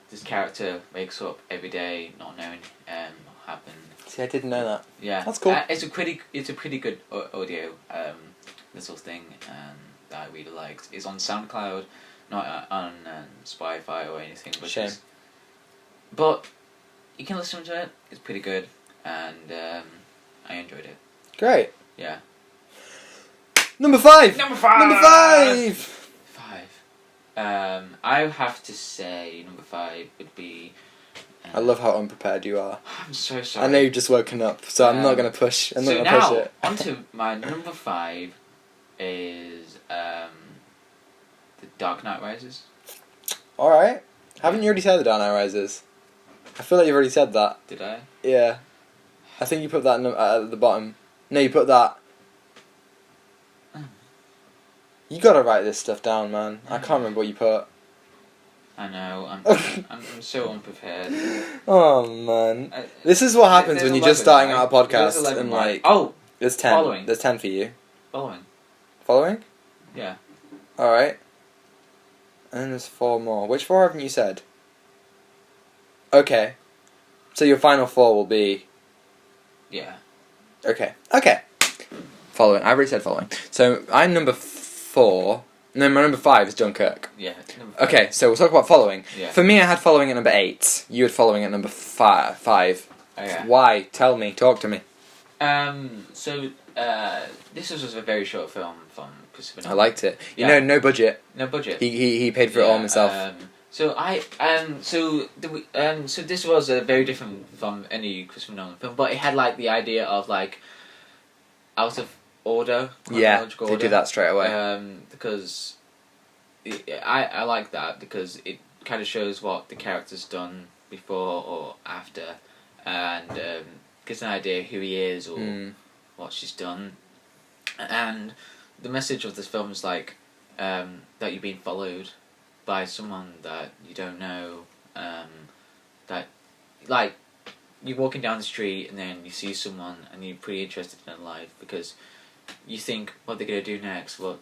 this character wakes up every day not knowing what happened. See, I didn't know that. Yeah, that's cool. It's a pretty good audio little thing that I really liked. It's on SoundCloud, not on Spotify or anything. But you can listen to it. It's pretty good, and I enjoyed it. Great. Yeah. Number 5. Number 5. Number 5. 5. I have to say number 5 would be. I love how unprepared you are. I'm so sorry. I know you've just woken up, so I'm not going to push. I'm not going to push it. So now, onto my number 5 is The Dark Knight Rises. Alright. Haven't you already said The Dark Knight Rises? I feel like you've already said that. Did I? Yeah. I think you put that at the bottom. No, you put that. You gotta write this stuff down, man. I can't remember what you put. I know. I'm so unprepared. Oh man, this is what happens when you're just starting out a podcast 11, and right? like. Oh, there's 10. Following. There's 10 for you. Following. Following? Yeah. All right. And then there's 4 more. Which 4 haven't you said? Okay. So your final 4 will be. Yeah. Okay. Following. I already said following. So I'm number 4. No, my number 5 is Dunkirk. Yeah. Okay, so we'll talk about following. Yeah. For me, I had following at number 8. You had following at number 5. Okay. Why? Tell me. Talk to me. So this was a very short film from Christopher Nolan. I liked it. Yeah. You know, no budget. No budget. He paid for it all himself. So this was a very different from any Christopher Nolan film, but it had like the idea of like out of order. Yeah, they order, do that straight away. Because I like that because it kind of shows what the character's done before or after, and gives an idea who he is or what she's done, and the message of this film is like that you're being followed by someone that you don't know, that like you're walking down the street and then you see someone and you're pretty interested in their life because you think what they're gonna do next, what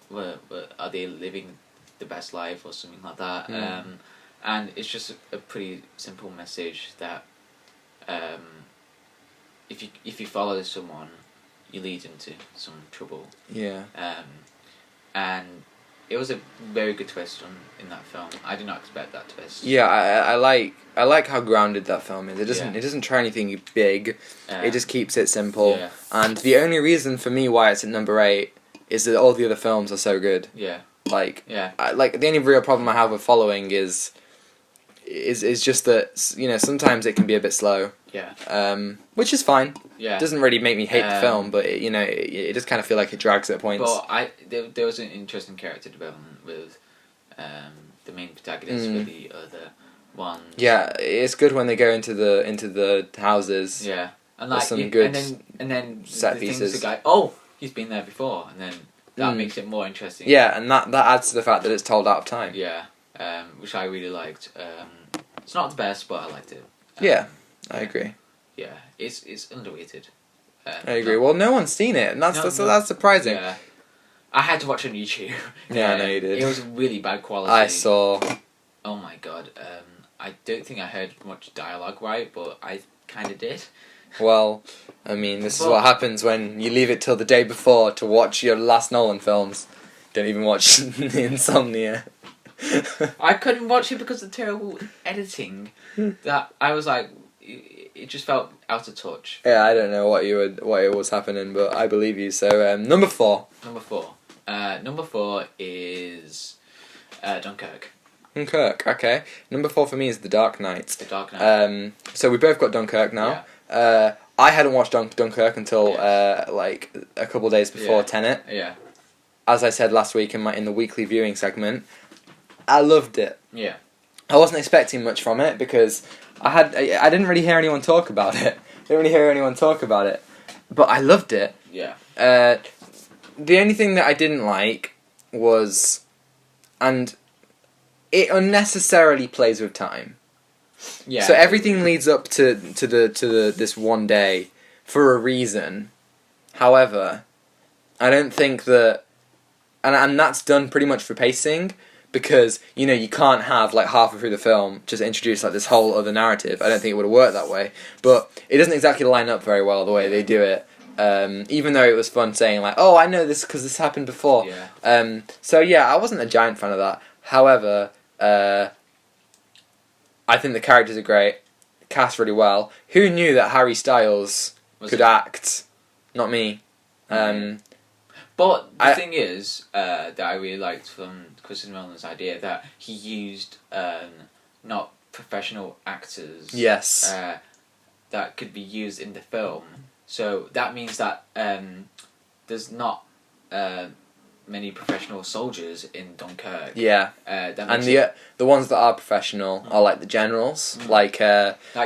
are they living the best life or something like that, and it's just a pretty simple message that if you follow someone, you lead into some trouble. Yeah. And it was a very good twist in that film. I did not expect that twist. Yeah, I like how grounded that film is. It doesn't try anything big. It just keeps it simple. Yeah. And the only reason for me why it's at number 8 is that all the other films are so good. Yeah. Like, yeah. The only real problem I have with following is just that, you know, sometimes it can be a bit slow. Yeah. Which is fine. Yeah. It doesn't really make me hate the film, but it does kind of feel like it drags at points. But there was an interesting character development with the main protagonist with the other ones. Yeah, it's good when they go into the houses. Yeah. And like some good and then set the pieces. things the guy, he's been there before, and then that makes it more interesting. Yeah, and that adds to the fact that it's told out of time. Yeah. Which I really liked. It's not the best, but I liked it. Yeah, I agree. Yeah, it's underrated. I agree. Well, no one's seen it, and that's surprising. Yeah. I had to watch it on YouTube. Yeah, I know you did. It was really bad quality. I saw. Oh my god. I don't think I heard much dialogue right, but I kind of did. Well, I mean, this is what happens when you leave it till the day before to watch your last Nolan films. Don't even watch Insomnia. I couldn't watch it because of the terrible editing. That I was like, it just felt out of touch. Yeah, I don't know what was happening, but I believe you. So number 4. Number 4 is Dunkirk. Dunkirk. Okay. Number 4 for me is The Dark Knight. The Dark Knight. So we both got Dunkirk now. Yeah. I hadn't watched Dunkirk until like a couple of days before Tenet. Yeah. As I said last week in the weekly viewing segment, I loved it. Yeah. I wasn't expecting much from it because I didn't really hear anyone talk about it. But I loved it. Yeah. The only thing that I didn't like was, and it unnecessarily plays with time. Yeah. So everything leads up to this one day for a reason. However, I don't think that, and that's done pretty much for pacing. Because, you know, you can't have, like, halfway through the film just introduce, like, this whole other narrative. I don't think it would have worked that way. But it doesn't exactly line up very well the way they do it. Even though it was fun saying, like, oh, I know this because this happened before. Yeah. So, yeah, I wasn't a giant fan of that. However, I think the characters are great. Cast really well. Who knew that Harry Styles could act? Not me. But the thing is, that I really liked from Christopher Nolan's idea that he used not professional actors. Yes. That could be used in the film. So that means that there's not many professional soldiers in Dunkirk. Yeah. That And makes the ones that are professional are like the generals, like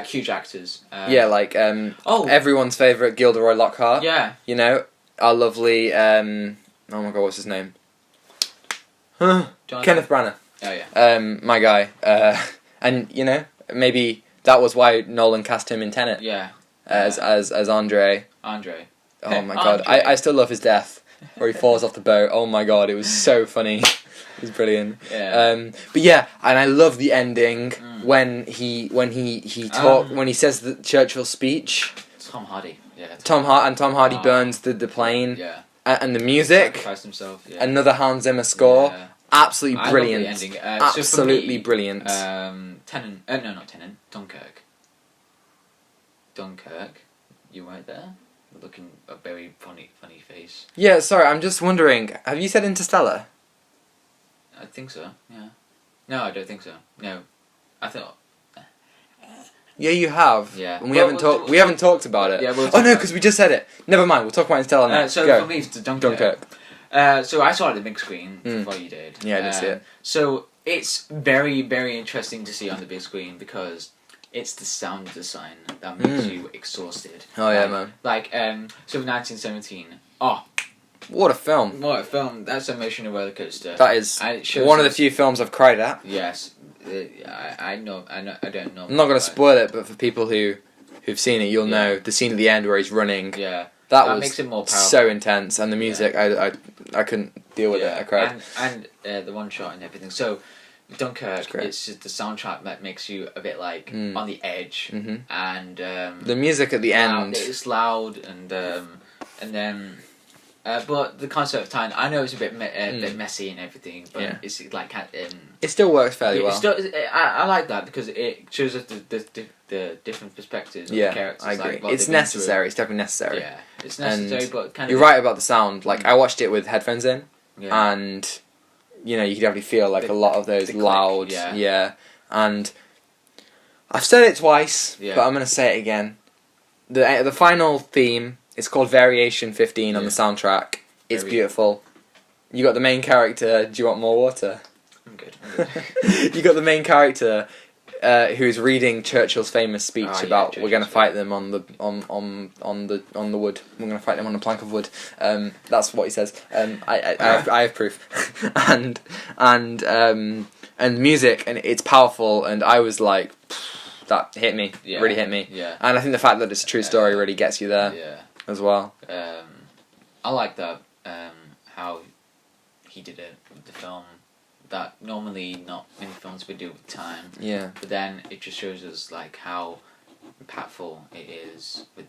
huge actors. everyone's favourite Gilderoy Lockhart. Yeah. You know, our lovely oh my god, what's his name? Kenneth Branagh. Oh yeah. My guy. And you know, maybe that was why Nolan cast him in Tenet. Yeah. As Andre. Andre. Oh my god, I still love his death, where he falls off the boat. Oh my god, it was so funny. It was brilliant. Yeah. But yeah, and I love the ending when he says the Churchill speech. Tom Hardy. Yeah. Tom Hardy burns the plane. Yeah. And the music. Sacrificed himself. Yeah. Another Hans Zimmer score. Yeah. Absolutely brilliant. I love the ending. Absolutely brilliant. Tenet. No, not Tenet. Dunkirk. You right there? Looking a very funny face. Yeah, sorry, I'm just wondering, have you said Interstellar? I think so, yeah. No, I don't think so. No. I thought... Yeah, you have. Yeah. And we haven't talked about it. Yeah, we'll oh no, because we just said it. Never mind, we'll talk about Interstellar now. So for me, it's Dunkirk. So I saw it at the big screen before you did. Yeah, I did see it. So it's very, very interesting to see on the big screen because it's the sound design that makes you exhausted. Oh yeah, man. So 1917. Oh, what a film! What a film! That's an emotional roller coaster. That is one of the few films I've cried at. Yes, I know. I don't know. I'm not going to spoil it, but for people who've seen it, you'll know the scene at the end where he's running. Yeah, that was makes it more powerful. So intense, and the music, I couldn't deal with it. I cried. And the one shot and everything. So Dunkirk, it's just the soundtrack that makes you a bit like on the edge, and the music at the end. It's loud and then. But the concept of time, I know it's a bit messy and everything, but it's like it still works fairly well. I like that because it shows us the different perspectives of the characters. I agree. It's necessary. It's definitely necessary. Yeah, it's necessary, but kind of. You're right about the sound. Like I watched it with headphones in, and you know you could definitely feel like a lot of those loud. And I've said it twice, but I'm gonna say it again. The final theme. It's called Variation 15 on the soundtrack. It's beautiful. You got the main character. Do you want more water? I'm good. You got the main character who's reading Churchill's famous speech about we're going to fight them on the wood. We're going to fight them on a plank of wood. That's what he says. I have proof. and music, and it's powerful. And I was like, that hit me. Really hit me. Yeah. And I think the fact that it's a true story really gets you there. Yeah. As well. I like that how he did it with the film. That normally not many films would do with time. Yeah. But then it just shows us like how impactful it is with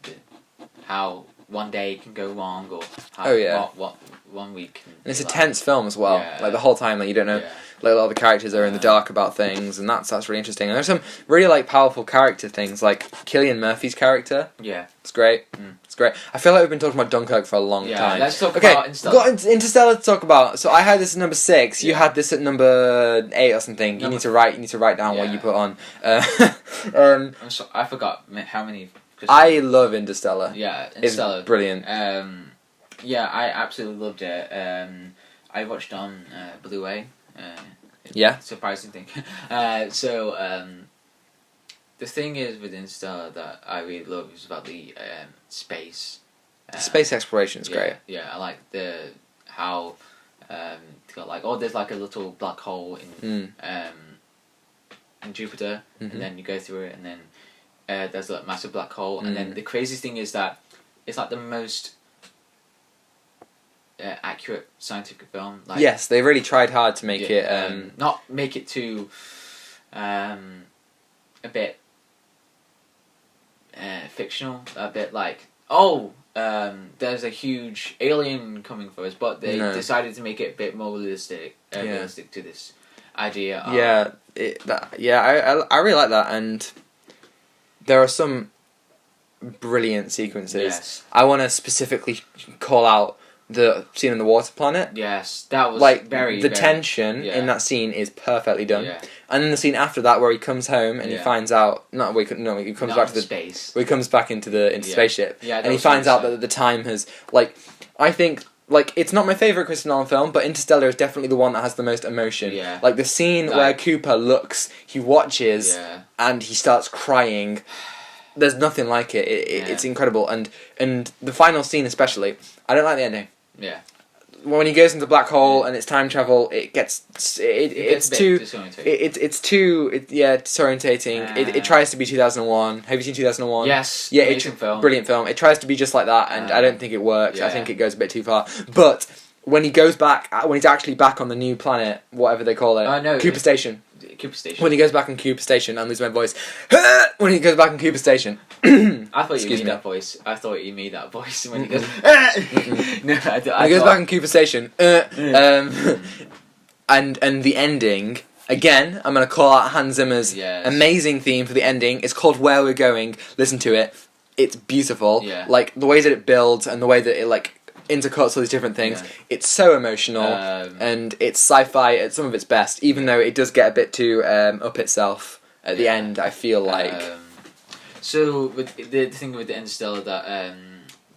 how one day can go wrong or how what 1 week can. And it's a tense film as well. Like the whole time, like you don't know. Like a lot of the characters are in the dark about things, and that's really interesting. And there's some really like powerful character things, like Cillian Murphy's character. Yeah, it's great. It's great. I feel like we've been talking about Dunkirk for a long time. Let's talk about Interstellar. Got Interstellar to talk about. So I had this at number 6. You had this at number 8 or something. You need to write down what you put on. I'm sorry, I forgot how many. I love Interstellar. Yeah, Interstellar. It's brilliant. Yeah, I absolutely loved it. I watched on Blu-ray. Surprising thing. The thing is with Interstellar that I really love is about the space. Space exploration is great. Yeah, I like how there's like a little black hole in Jupiter, and then you go through it, and then there's a massive black hole, and then the crazy thing is that it's like the most accurate scientific film. Like, yes, they really tried hard to make it not make it too a bit fictional, a bit like there's a huge alien coming for us, but they decided to make it a bit more realistic to this idea of I really like that, and there are some brilliant sequences. Yes. I want to specifically call out the scene in the water planet. Yes, that was the tension in that scene is perfectly done. Yeah. And then the scene after that where he comes home and he finds out he comes back to the space. Where he comes back into the spaceship. Yeah, and he finds out that the time has I think like, it's not my favourite Christopher Nolan film, but Interstellar is definitely the one that has the most emotion. Yeah. Like, the scene where Cooper looks, he watches, Yeah. and he starts crying. There's nothing like it. It's incredible. And the final scene especially, I don't like the ending. Yeah. When he goes into the black hole and it's time travel, it's too disorientating. It tries to be 2001. Have you seen 2001? Yes. Yeah, amazing film. Brilliant film. It tries to be just like that, and I don't think it works. I think it goes a bit too far. But when he goes back, when he's actually back on the new planet, whatever they call it, Cooper Station. Cooper Station. When he goes back on Cooper Station, I lose my voice. When he goes back on Cooper Station. I thought you made that voice. I thought you made that voice when he goes. No, he goes back on Cooper Station. And the ending. Again, I'm gonna call out Hans Zimmer's amazing theme for the ending. It's called Where We're Going. Listen to it. It's beautiful. Yeah. Like the way that it builds and the way that it intercuts all these different things. Yeah. It's so emotional and it's sci-fi at some of its best. Even though it does get a bit too up itself at the end, I feel like. So with the thing with the Interstellar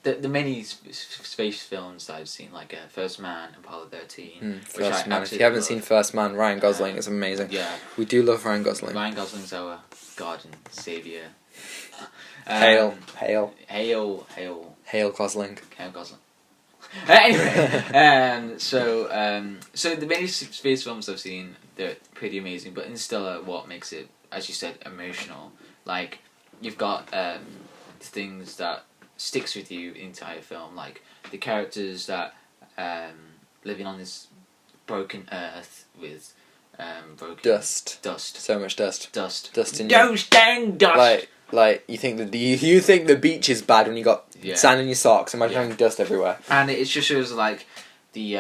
that the many space films that I've seen, like First Man, Apollo 13. First Man. If you haven't seen First Man, Ryan Gosling is amazing. Yeah, we do love Ryan Gosling. Ryan Gosling's our God and Savior. Hail Gosling. Hail Gosling. Anyway, so the many space films I've seen, they're pretty amazing. But Interstellar, what makes it, as you said, emotional? Like you've got things that sticks with you the entire film, like the characters that living on this broken earth with broken dust, so much dust in dang dust. Like you think the beach is bad when you got sand in your socks. Imagine having dust everywhere. And it just shows like the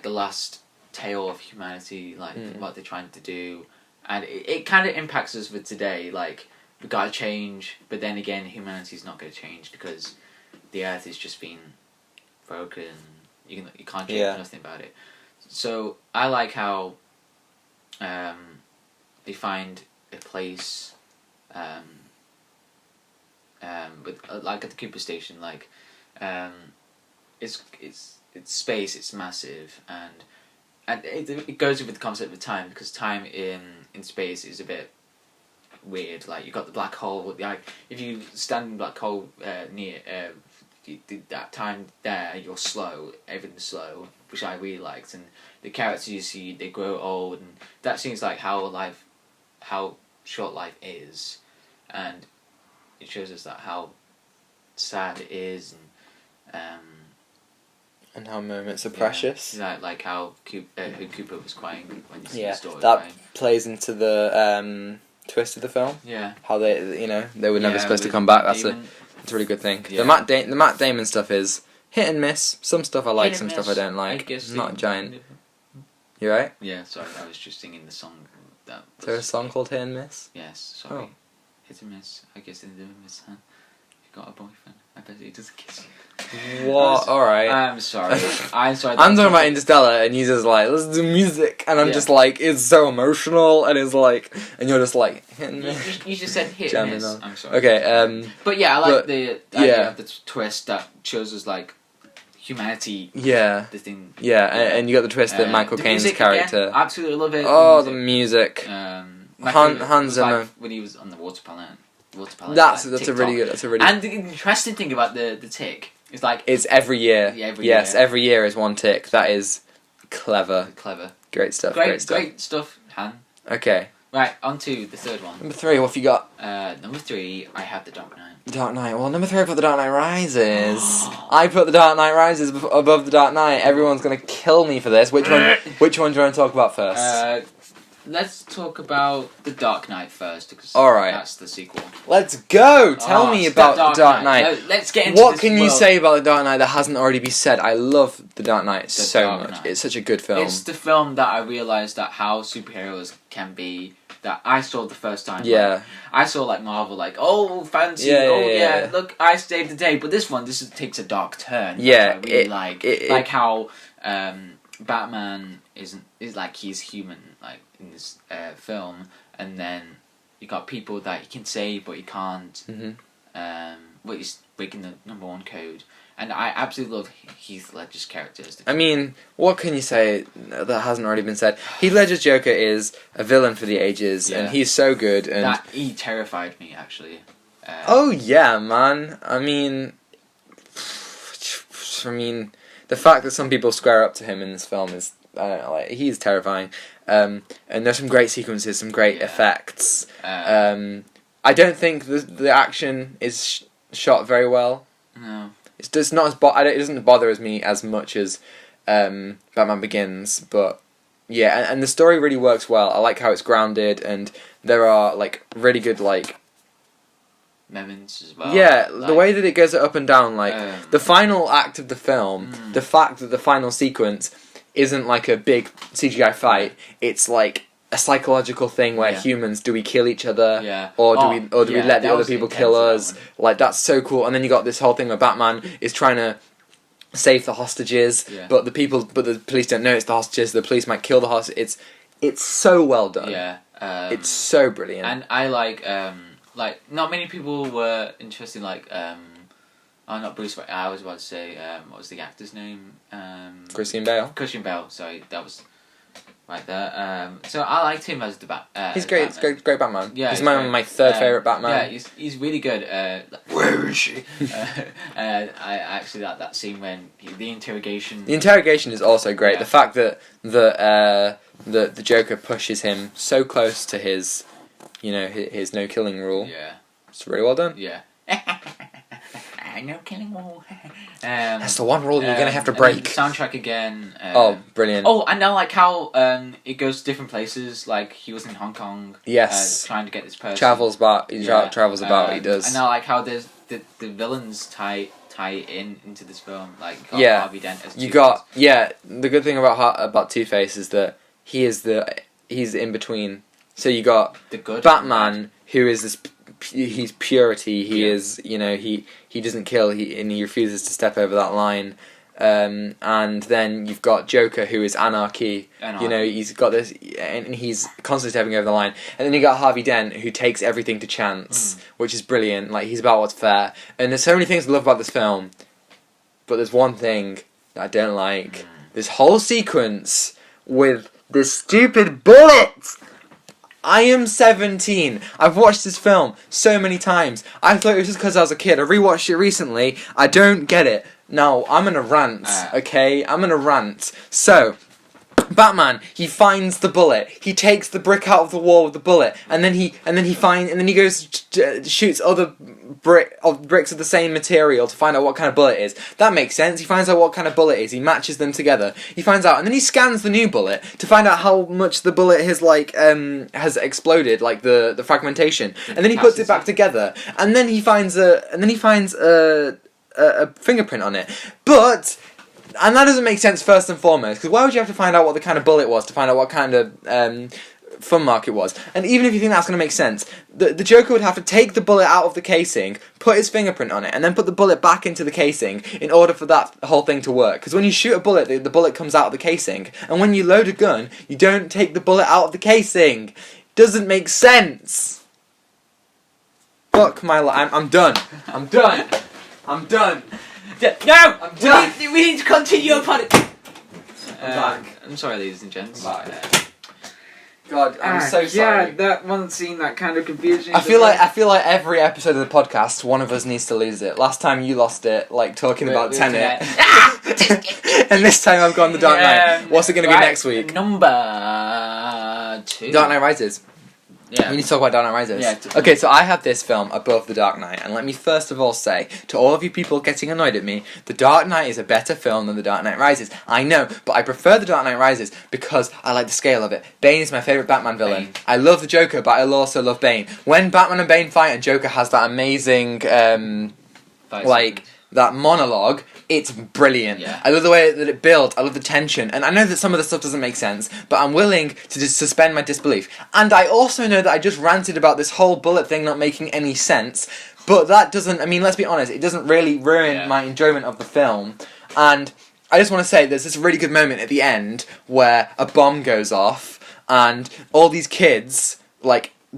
last tale of humanity, like what they're trying to do, and it kind of impacts us with today. Like we gotta change, but then again, humanity's not gonna change because the earth is just being broken. You can't change nothing about it. So I like how they find a place. With like at the Cooper Station, like it's space, it's massive, and it goes with the concept of time, because time in space is a bit weird. Like you got the black hole. Like if you stand in black hole near that time there, you're slow. Everything's slow, which I really liked. And the characters you see, they grow old, and that seems like how short life is, and it shows us that how sad it is, and how moments are precious. Like how who Cooper was crying when you see the story. That crying. Plays into the twist of the film. Yeah, how they they were never supposed to come back. That's a really good thing. Yeah. The Matt Damon stuff is hit and miss. Some stuff I like, some stuff I don't like. Not a giant. You right? Yeah, sorry, I was just singing the song. Is there a song called Hit and Miss? Yes, sorry. Oh. Hit and miss. I guess they do miss, huh? You got a boyfriend. I bet he doesn't kiss you. What? Alright. I'm sorry. I'm sorry. I'm talking about Interstellar, and he's just like, let's do music. And I'm just like, it's so emotional, and it's like, and you're just like, hit and miss. You just said hit and miss. I'm sorry. Okay, but yeah, I like the idea of the twist that shows us, like, humanity. Yeah. The thing. Yeah, and you got the twist that Michael Caine's character. Again, absolutely love it. Oh, the music. Hans Zimmer. Like when he was on the water planet. That's a really good. And the interesting thing about the tick is like it's every year. Yeah, every year is one tick. That is clever. Great stuff. Great stuff, Han. Okay. Right, on to the third one. Number 3, what have you got? Number 3, I have The Dark Knight. Dark Knight. Well, number 3, I put The Dark Knight Rises. I put The Dark Knight Rises above The Dark Knight. Everyone's gonna kill me for this. Which one do you want to talk about first? Let's talk about The Dark Knight first, because that's the sequel. Let's go! Tell me about The Dark Knight. No, let's get into what can you say about The Dark Knight that hasn't already been said? I love The Dark Knight so much. It's such a good film. It's the film that I realised that how superheroes can be, that I saw the first time. Yeah. Like, I saw like Marvel, like, oh, fancy, look, I saved the day. But this takes a dark turn. Yeah. I really like how Batman is like, he's human, like in this film, and then you got people that he can save but he can't. Mm-hmm. But he's breaking the number 1 code, and I absolutely love Heath Ledger's character. I mean, what can you say that hasn't already been said? Heath Ledger's Joker is a villain for the ages, and he's so good. And he terrified me, actually. Oh yeah, man. I mean, the fact that some people square up to him in this film is, I don't know, like, he's terrifying. And there's some great sequences, some great effects. I don't think the action is shot very well. No. It's not as it doesn't bother me as much as Batman Begins, but yeah, and the story really works well. I like how it's grounded, and there are like really good like moments as well. Yeah, like, the way that it goes up and down, like the final act of the film, the fact that the final sequence isn't like a big CGI fight, it's like a psychological thing where humans, do we kill each other or do we let the other people kill us? Like, that's so cool. And then you got this whole thing where Batman is trying to save the hostages, but the police don't know it's the hostages. The police might kill the hostages. It's so well done. Yeah, it's so brilliant. And I like not many people were interested in not Bruce Wayne. I was about to say what was the actor's name? Christian Bale. Christian Bale. Sorry, that was right there. So I liked him as the he's great. It's great Batman. Yeah, he's my third favorite Batman. Yeah, he's really good. Where is she? I actually like that scene when the interrogation. The interrogation is also great. Yeah. The fact that the Joker pushes him so close to his, his no killing rule. Yeah, it's really well done. Yeah. No killing rule. That's the one rule you're gonna have to break. The soundtrack again. Oh, brilliant! Oh, and I like how it goes to different places. Like he was in Hong Kong. Yes. Trying to get this person. Travels about. He travels about. He does. And I like how there's the villains tie into this film. Like you got Harvey Dent as Two-Face. The good thing about Two-Face is that he's in between. So you got the good Batman, who is this. He's purity. He is, he doesn't kill. He refuses to step over that line. And then you've got Joker, who is anarchy. He's got this, and he's constantly stepping over the line. And then you got Harvey Dent, who takes everything to chance, which is brilliant. Like, he's about what's fair. And there's so many things I love about this film, but there's one thing that I don't like. This whole sequence with this stupid bullet. I am 17. I've watched this film so many times. I thought it was just because I was a kid. I rewatched it recently. I don't get it. Now, I'm gonna rant, okay? I'm gonna rant. So, Batman, he finds the bullet. He takes the brick out of the wall with the bullet, and then he goes shoots other bricks of the same material to find out what kind of bullet it is. That makes sense. He finds out what kind of bullet it is. He matches them together. He finds out, and then he scans the new bullet to find out how much the bullet has exploded, like the fragmentation, and then he puts it back together, and then he finds a fingerprint on it, but. And that doesn't make sense first and foremost, because why would you have to find out what the kind of bullet was to find out what kind of fun mark it was? And even if you think that's going to make sense, the Joker would have to take the bullet out of the casing, put his fingerprint on it, and then put the bullet back into the casing in order for that whole thing to work. Because when you shoot a bullet, the bullet comes out of the casing, and when you load a gun, you don't take the bullet out of the casing. Doesn't make sense. Fuck my life. I'm done. I'm done. I'm done. No! I'm done. We need to continue upon it. I'm back. I'm sorry, ladies and gents. God, I'm so sorry. Yeah, that one scene that kind of confused me. I feel like every episode of the podcast, one of us needs to lose it. Last time you lost it, like talking about Tenet, and this time I've gone The Dark Knight. What's it going to be next week? Number 2. Dark Knight Rises. Yeah. We need to talk about Dark Knight Rises. Yeah, okay, so I have this film above The Dark Knight, and let me first of all say, to all of you people getting annoyed at me, The Dark Knight is a better film than The Dark Knight Rises. I know, but I prefer The Dark Knight Rises because I like the scale of it. Bane is my favourite Batman villain. I love the Joker, but I also love Bane. When Batman and Bane fight and Joker has that amazing, that monologue, it's brilliant. Yeah. I love the way that it builds. I love the tension. And I know that some of the stuff doesn't make sense, but I'm willing to just suspend my disbelief. And I also know that I just ranted about this whole bullet thing not making any sense, but that doesn't, I mean, let's be honest, it doesn't really ruin my enjoyment of the film. And I just want to say there's this really good moment at the end where a bomb goes off and all these kids,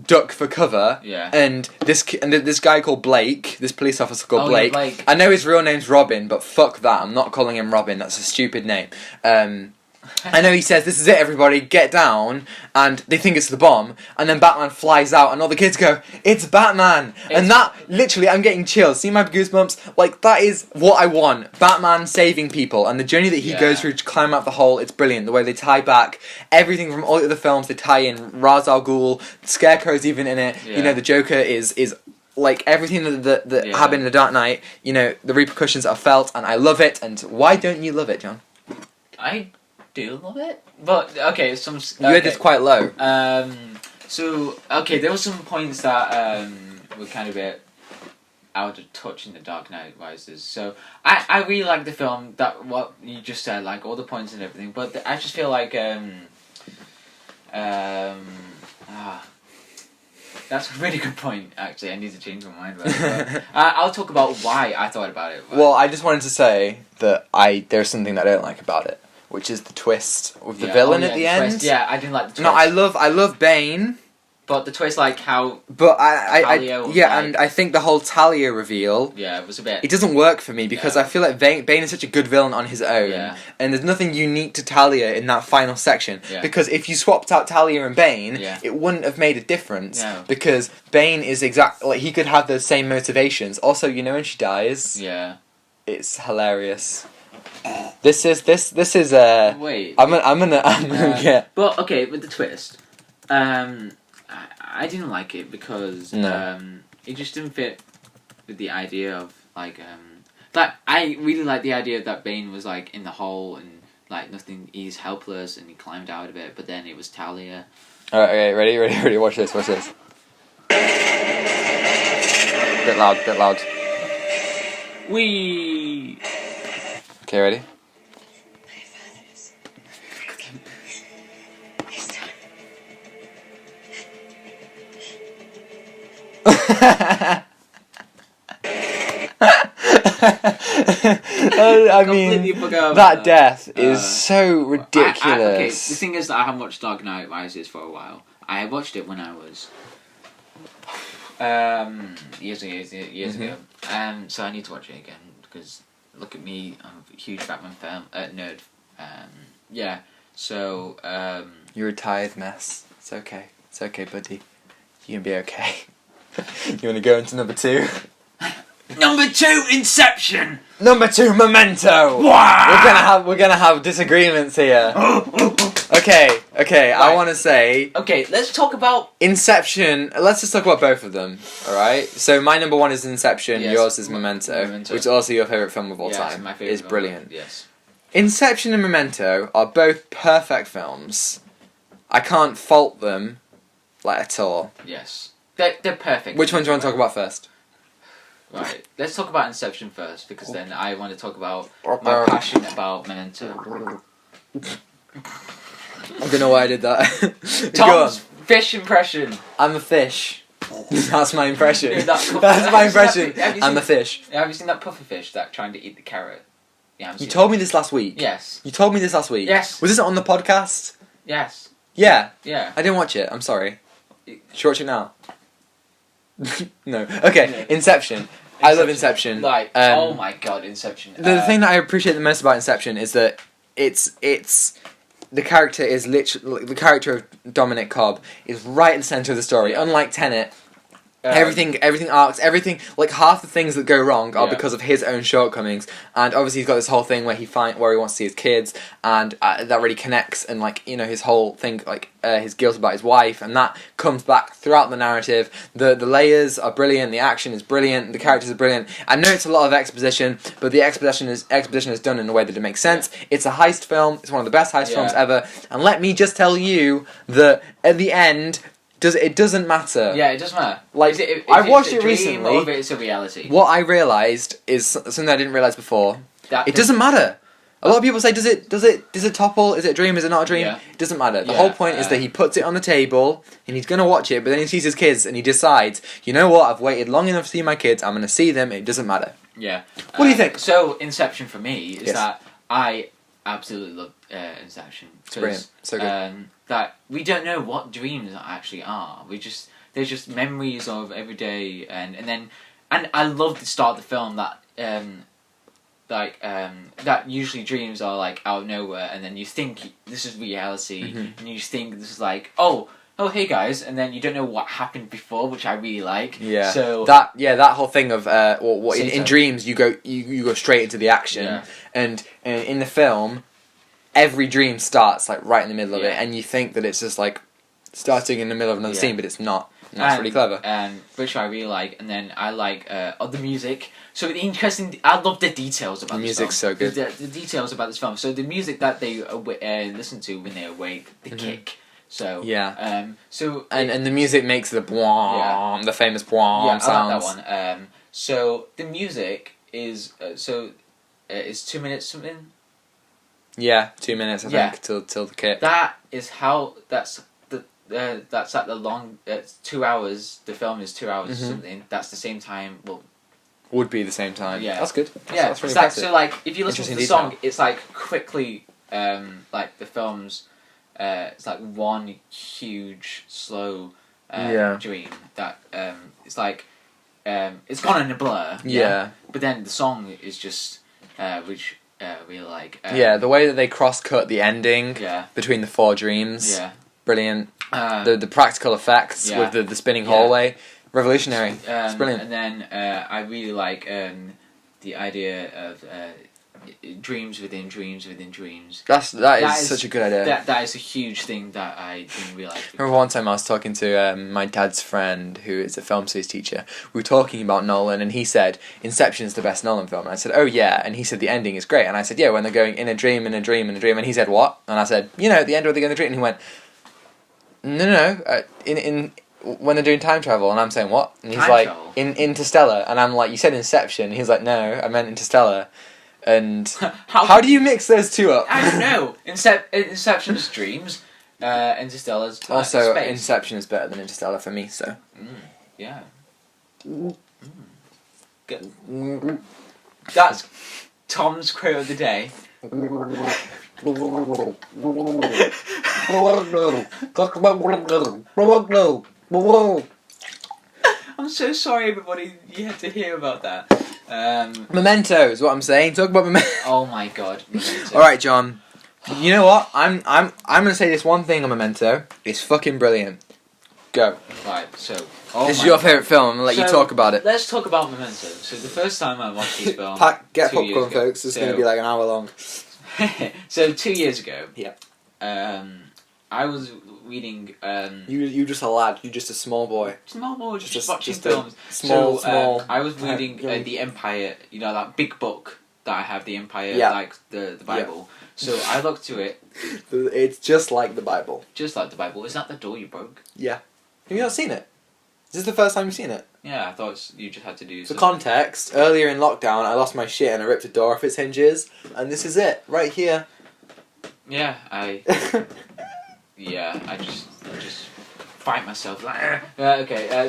duck for cover. Yeah. And this guy called Blake, this police officer called Oh, Blake. yeah, Blake. I know his real name's Robin, but fuck that. I'm not calling him Robin. That's a stupid name. I know he says, "This is it, everybody, get down," and they think it's the bomb, and then Batman flies out, and all the kids go, "It's Batman!" And that, literally, I'm getting chills. See my goosebumps? Like, that is what I want. Batman saving people, and the journey that he goes through to climb out the hole, it's brilliant. The way they tie back everything from all the other films, they tie in Ra's al Ghul, Scarecrow's even in it, you know, the Joker is like, everything that happened in The Dark Knight, you know, the repercussions are felt, and I love it, and why don't you love it, John? I do love it, but okay, You had this quite low. So okay, there were some points that were kind of a bit out of touch in The Dark Knight Rises. So I really like the film. That what you just said, like all the points and everything. But I just feel like that's a really good point. Actually, I need to change my mind about it. But, I'll talk about why I thought about it. Well, I just wanted to say that there's something that I don't like about it, which is the twist with the villain at the end. Twist. Yeah, I didn't like the twist. No, I love Bane. But the twist, like how... But and I think the whole Talia reveal... Yeah, it was a bit... It doesn't work for me, because I feel like Bane is such a good villain on his own. Yeah. And there's nothing unique to Talia in that final section. Yeah. Because if you swapped out Talia and Bane, it wouldn't have made a difference. No. Because Bane is like, he could have those same motivations. Also, you know when she dies? Yeah. It's hilarious. This is Wait. I'm gonna get... But, okay, with the twist... I didn't like it because it just didn't fit with the idea of like I really like the idea that Bane was like in the hole and like nothing, he's helpless and he climbed out of it, but then it was Talia. Alright, okay, ready, watch this. Bit loud. Wee. Okay, ready? I mean, that death is so ridiculous. Okay, the thing is that I haven't watched Dark Knight Rises for a while. I watched it when I was years ago. So I need to watch it again because look at me, I'm a huge Batman fan nerd. Yeah. So you're a tired mess. It's okay, buddy. You can be okay. You want to go into number 2? Number 2, Inception. Number 2, Memento. Wow. We're gonna have disagreements here. Okay. Right. I want to say. Okay, let's talk about Inception. Let's just talk about both of them. All right. So my number 1 is Inception. Yes, yours is Memento, which is also your favorite film of all time. My favorite. It's brilliant. Yes. Inception and Memento are both perfect films. I can't fault them, like, at all. Yes. They're perfect. Which one do you want to talk about first? Right. Let's talk about Inception first, because then I want to talk about my passion about Memento. I don't know why I did that. Tom's fish impression. I'm a fish. That's my impression. Dude, That's my impression. I'm a fish. Have you seen that puffer fish that trying to eat the carrot? Yeah. You told me this last week. Yes. You told me this last week. Yes. Was this on the podcast? Yes. Yeah. Yeah. I didn't watch it. I'm sorry. Should watch it now. No. Okay. Inception. I love Inception. Like, oh my god, Inception. The thing that I appreciate the most about Inception is that it's the character is literally the character of Dominic Cobb is right at the center of the story. Unlike Tenet, everything arcs, everything, like half the things that go wrong are because of his own shortcomings. And obviously he's got this whole thing where he wants to see his kids, and that really connects, and like, you know, his whole thing, like his guilt about his wife, and that comes back throughout the narrative. The layers are brilliant, the action is brilliant, the characters are brilliant. I know it's a lot of exposition, but the exposition is done in a way that it makes sense. It's a heist film. It's one of the best heist films ever. And let me just tell you that at the end, it doesn't matter. Yeah, it doesn't matter. Like, I watched it recently. Or it's a reality. What I realised is something I didn't realise before. It doesn't matter. A lot of people say, does it topple? Is it a dream? Is it not a dream? Yeah. It doesn't matter. The whole point is that he puts it on the table and he's gonna watch it, but then he sees his kids and he decides, you know what? I've waited long enough to see my kids. I'm gonna see them. It doesn't matter. Yeah. What do you think? So Inception for me is that I absolutely love Inception. It's brilliant. So good. That we don't know what dreams actually are. there's just memories of every day, and I love the start of the film that that usually dreams are like out of nowhere, and then you think this is reality, and you think this is like oh hey guys, and then you don't know what happened before, which I really like. Yeah. So that whole thing of in dreams you go straight into the action, and in the film, every dream starts like right in the middle of it, and you think that it's just like starting in the middle of another scene, but it's not. And that's really clever. Which I really like, and then I like the music. So the interesting, I love the details about the this film. music's so good. The details about this film. So the music that they listen to when they're awake, the kick. So and the music makes the bwom, the famous bwom sounds. I like that one. So the music is it's 2 minutes something. Yeah, 2 minutes I think till the kit. That's at the long. It's 2 hours. The film is 2 hours or something. That's the same time. Well, would be the same time. Yeah, that's good. That's really impressive. So like if you listen to the detail. song, it's like quickly like the film's. It's like one huge slow dream that it's like it's gone in a blur. Yeah. But then the song is just which we like. The way that they cross-cut the ending between the 4 dreams. Yeah. Brilliant. The practical effects with the spinning hallway. Revolutionary. It's brilliant. And then I really like the idea of dreams within dreams within dreams. That is such a good idea. That is a huge thing that I didn't realise. Remember one time I was talking to my dad's friend who is a film studies teacher. We were talking about Nolan, and he said Inception is the best Nolan film. And I said, oh yeah, and he said the ending is great. And I said, yeah, when they're going in a dream, in a dream, in a dream. And he said, what? And I said, you know, at the end where they go in the dream. And he went, no, in when they're doing time travel. And I'm saying, what? And he's like, in Interstellar. And I'm like, you said Inception. He's like, no, I meant Interstellar. And how do you mix those two up? I don't know. Inception's dreams. Interstellar's also space. Inception is better than Interstellar for me. So yeah. Good. That's Tom's quote of the day. I'm so sorry, everybody. You had to hear about that. Memento is what I'm saying. Talk about Memento. Oh my god, Memento. All right, John. You know what? I'm gonna say this one thing on Memento. It's fucking brilliant. Go. Right. So this is your favourite film. I'm gonna let you talk about it. Let's talk about Memento. So the first time I watched this film, get popcorn, folks. It's gonna be like an hour long. So 2 years ago. Yeah. I was reading. You just a lad. You just a small boy. Small boy, just watching films. Small. I was reading The Empire. You know that big book that I have, The Empire, like the Bible. Yeah. So I looked to it. It's just like the Bible. Just like the Bible. Is that the door you broke? Yeah. Have you not seen it? Is this the first time you've seen it? Yeah, I thought you just had to do. For context, earlier in lockdown, I lost my shit and I ripped a door off its hinges, and this is it right here. Yeah, I just fight myself.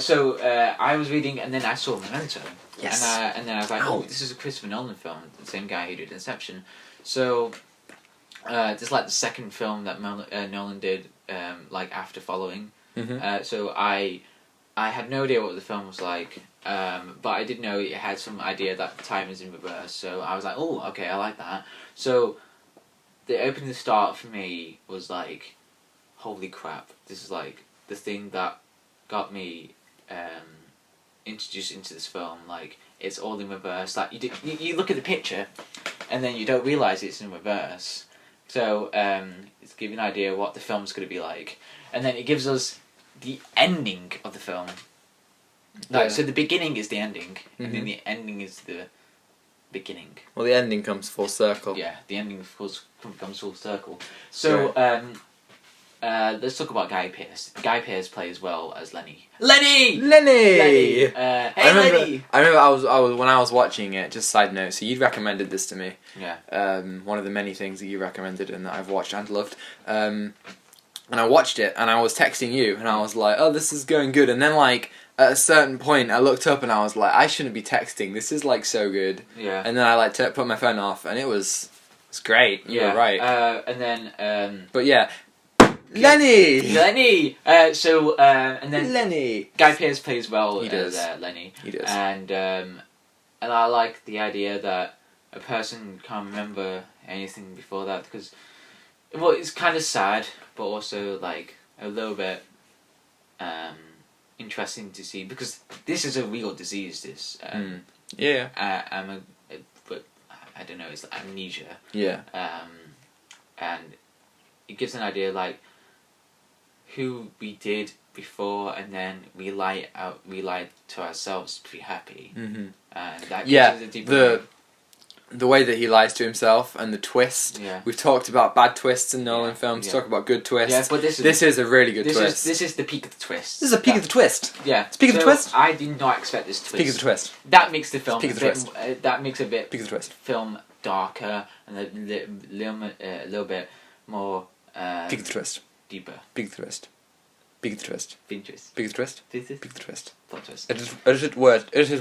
So I was reading, and then I saw Memento. Yes. And then I was like, oh, this is a Christopher Nolan film, the same guy who did Inception. So this is like the second film that Nolan did, like after following. Mm-hmm. So I had no idea what the film was like, but I did know it had some idea that time is in reverse. So I was like, oh, okay, I like that. So the opening start for me was like, holy crap, this is like the thing that got me introduced into this film. Like, it's all in reverse. Like, you look at the picture and then you don't realise it's in reverse. So it's giving an idea what the film's going to be like. And then it gives us the ending of the film. Like, so the beginning is the ending, and then the ending is the beginning. Well, the ending comes full circle. Yeah, the ending of course comes full circle. So let's talk about Guy Pearce. Guy Pearce plays well as Lenny. Lenny. Hey, Lenny. I remember I was when I was watching it. Just side note. So you recommended this to me. Yeah. One of the many things that you recommended and that I've watched and loved. And I watched it and I was texting you and I was like, oh, this is going good. And then like at a certain point I looked up and I was like, I shouldn't be texting. This is like so good. Yeah. And then I like put my phone off and it was great. You were right. And then. But yeah. Lenny. Lenny. And then Lenny. Guy Pearce plays well He as does. Lenny. He does. And I like the idea that a person can't remember anything before that because, well, it's kind of sad, but also like a little bit interesting to see because this is a real disease. This Yeah. but I don't know. It's like amnesia. Yeah. And it gives an idea like who we did before, and then we lied to ourselves to be happy. Mm-hmm. And that gives Yeah. us a deeper meaning. The way that he lies to himself and the twist. Yeah. We've talked about bad twists in Nolan films. Yeah. Talk about good twists. Yeah, but this is a really good twist. This is the peak of the twist. This is a peak of the twist. Yeah. Peak of the twist? I did not expect this twist. Peak of the twist. That makes the film Peak of the twist. that makes a bit Peak of the twist. film darker and a little bit more Peak of the twist. deeper. Peak of the twist. Peak of the twist. Big twist. Peak of the twist. This Peak of the twist. plot twist. Edited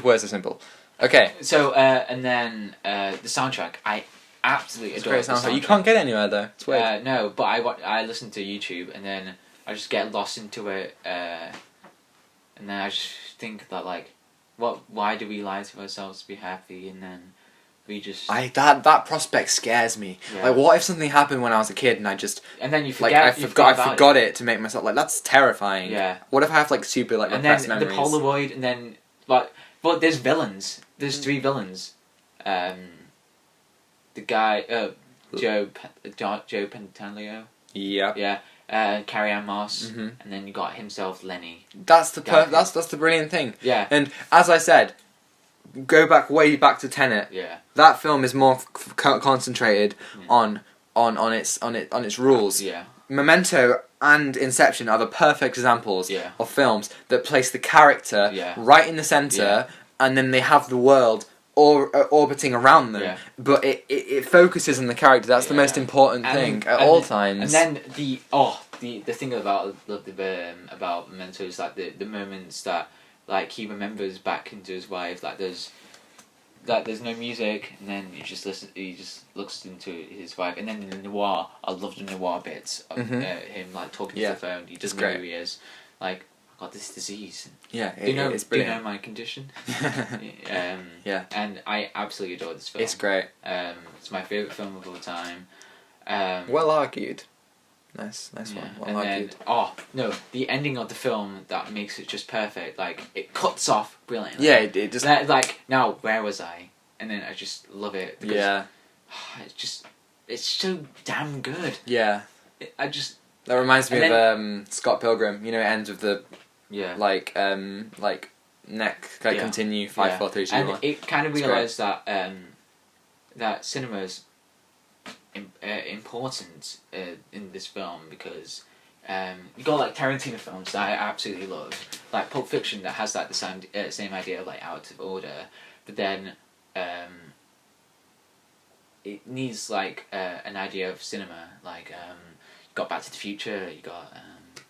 words are simple. Okay. So and then the soundtrack, I absolutely It's adore great the soundtrack. soundtrack. You can't get anywhere though. It's weird. No, but I listen to YouTube and then I just get lost into it, and then I just think that like, why do we lie to ourselves to be happy, and then we just that prospect scares me. Yeah. Like, what if something happened when I was a kid and I just and then you like forget I forgot it to make myself like that's terrifying. Yeah. What if I have like super like and then repressed memories? the Polaroid, and then but there's villains. There's 3 villains. The guy Joe Pantoliano. Yep. Yeah. Carrie Ann Moss, Mhm. and then you got himself Lenny. That's the Yeah. that's the brilliant thing. Yeah. And as I said, go way back to Tenet. Yeah. That film is more concentrated on its rules. Yeah. Memento and Inception are the perfect examples Yeah. of films that place the character Yeah. right in the center, Yeah. and then they have the world orbiting around them. Yeah. But it focuses on the character. That's the Yeah. most important thing at all times. And then the thing about Memento is like the moments that like he remembers back into his wife. Like there's no music, and then he just looks into his wife, and then in the noir, I love the noir bits of him like talking to the phone. He doesn't know who he is. Like, I got this disease. Yeah, Do you know brilliant. my condition? Yeah. And I absolutely adore this film. It's great. It's my favourite film of all time. Well argued. Nice one. Well and argued. then, the ending of the film that makes it just perfect. Like, it cuts off brilliantly. Yeah, it just... Like, now, where was I? And then I just love it. Because Yeah. It's so damn good. Yeah. That reminds me and of Scott Pilgrim. You know, it ends with the like neck continue 5, 4, 3, 2, 1. And it kind of realised that that cinema's important in this film because you got like Tarantino films that I absolutely love, like Pulp Fiction that has like the same idea of like out of order, but then it needs like an idea of cinema, like you got Back to the Future, you got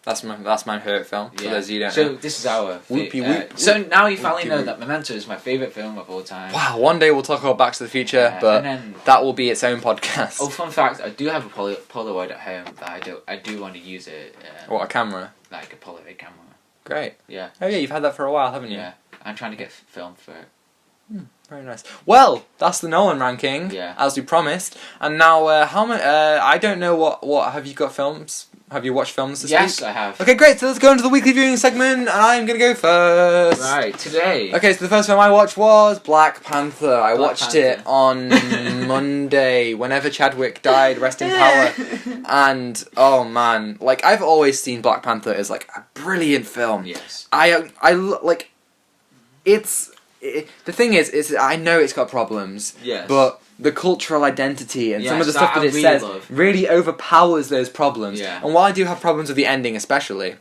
that's my favourite film. For those of you who don't so know. this is our Whoopie-whoop. so now you finally Whoopie know whoop. that Memento is my favourite film of all time. Wow, one day we'll talk about Back to the Future, Yeah, but and then- that will be its own podcast. Oh, fun fact! I do have a Polaroid at home, but I do want to use it. What, a camera? Like a Polaroid camera. Great. Yeah. Oh yeah, you've had that for a while, haven't you? Yeah. I'm trying to get film for it. Very nice. Well, that's the Nolan ranking, as we promised. And now, how many? I don't know what have you got films? Have you watched films this week? Yes, I have. Okay, great. So let's go into the weekly viewing segment, and I'm gonna go first. Right, today. Okay, so the first film I watched was Black Panther. I watched it Panther. on Monday, whenever Chadwick died, rest in power. And oh man, like I've always seen Black Panther as like a brilliant film. Yes. Like the thing is I know it's got problems. Yes. But the cultural identity and some of the Yes, stuff I that it really says love. really overpowers those problems. Yeah. And while I do have problems with the ending, especially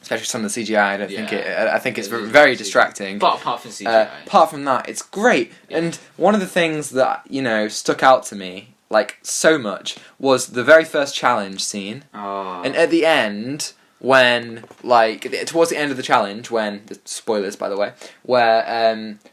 some of the CGI, I don't think I think it's very distracting. But apart from CGI. Apart from that, it's great. Yeah. And one of the things that stuck out to me like so much was the very first challenge scene. Oh. And at the end, when towards the end of the challenge, when spoilers by the way, where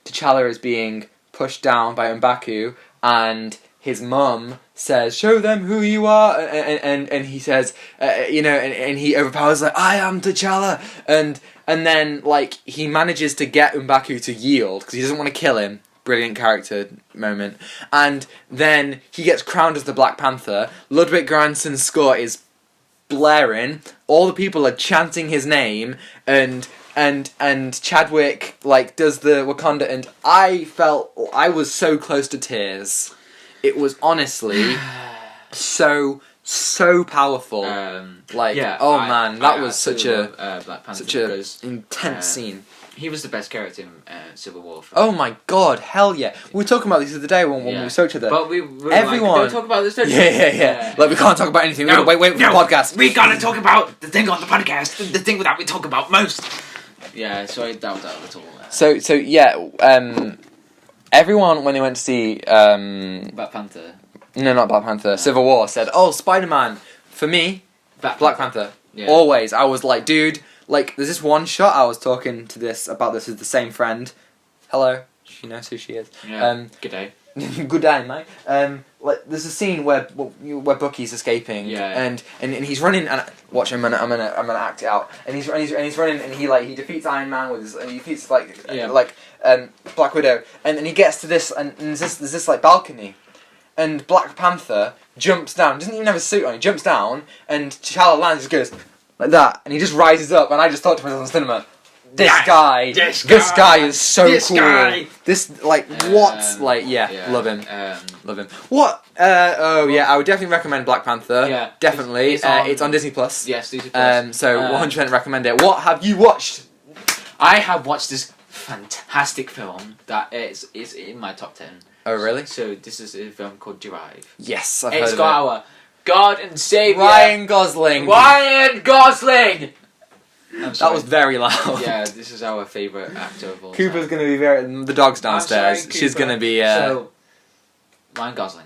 T'Challa is being pushed down by M'Baku and his mum says, "Show them who you are," and he says, and he overpowers like, "I am T'Challa," and then like he manages to get M'Baku to yield because he doesn't want to kill him. Brilliant character moment, and then he gets crowned as the Black Panther. Ludwig Göransson's score is blaring. All the people are chanting his name, and Chadwick like does the Wakanda, and I was so close to tears. It was honestly so powerful. That was such a intense scene. He was the best character in Civil War. Oh my god, hell yeah! We were talking about this the other day when we spoke to them. But everyone don't talk about this. Yeah. Like we can't talk about anything. No, wait for the podcast. We gotta talk about the thing on the podcast. The thing that we talk about most. Yeah, sorry, that was a little. So yeah, everyone when they went to see Black Panther. No, not Black Panther. Civil War said, "Oh, Spider-Man." For me, Black Panther. Yeah. Always, I was like, dude. Like, there's this one shot I was talking about this with the same friend. Hello, she knows who she is. Yeah. Good day. Good day, mate. Like, there's a scene where Bucky's escaping. Yeah. And he's running. And watch, I'm gonna act it out. And he's running, and he defeats Iron Man with his. And he defeats Black Widow. And then he gets to this, and there's this like balcony. And Black Panther jumps down. Doesn't even have a suit on. He jumps down, and T'Challa lands. Just goes like that, and he just rises up. And I just thought to myself in the cinema, this guy is so cool. Love him. Love him. What? I would definitely recommend Black Panther. Yeah, definitely. It's on Disney Plus. Yes, Disney Plus. 100% recommend it. What have you watched? I have watched this fantastic film that is in my top 10. Oh, really? So this is a film called Drive. Yes, I've heard of It's it. got our God and Savior Ryan Gosling. That was very loud. Yeah, this is our favourite actor of all Cooper's time. going to be the dog's downstairs. Sorry, She's going to be So, Ryan Gosling,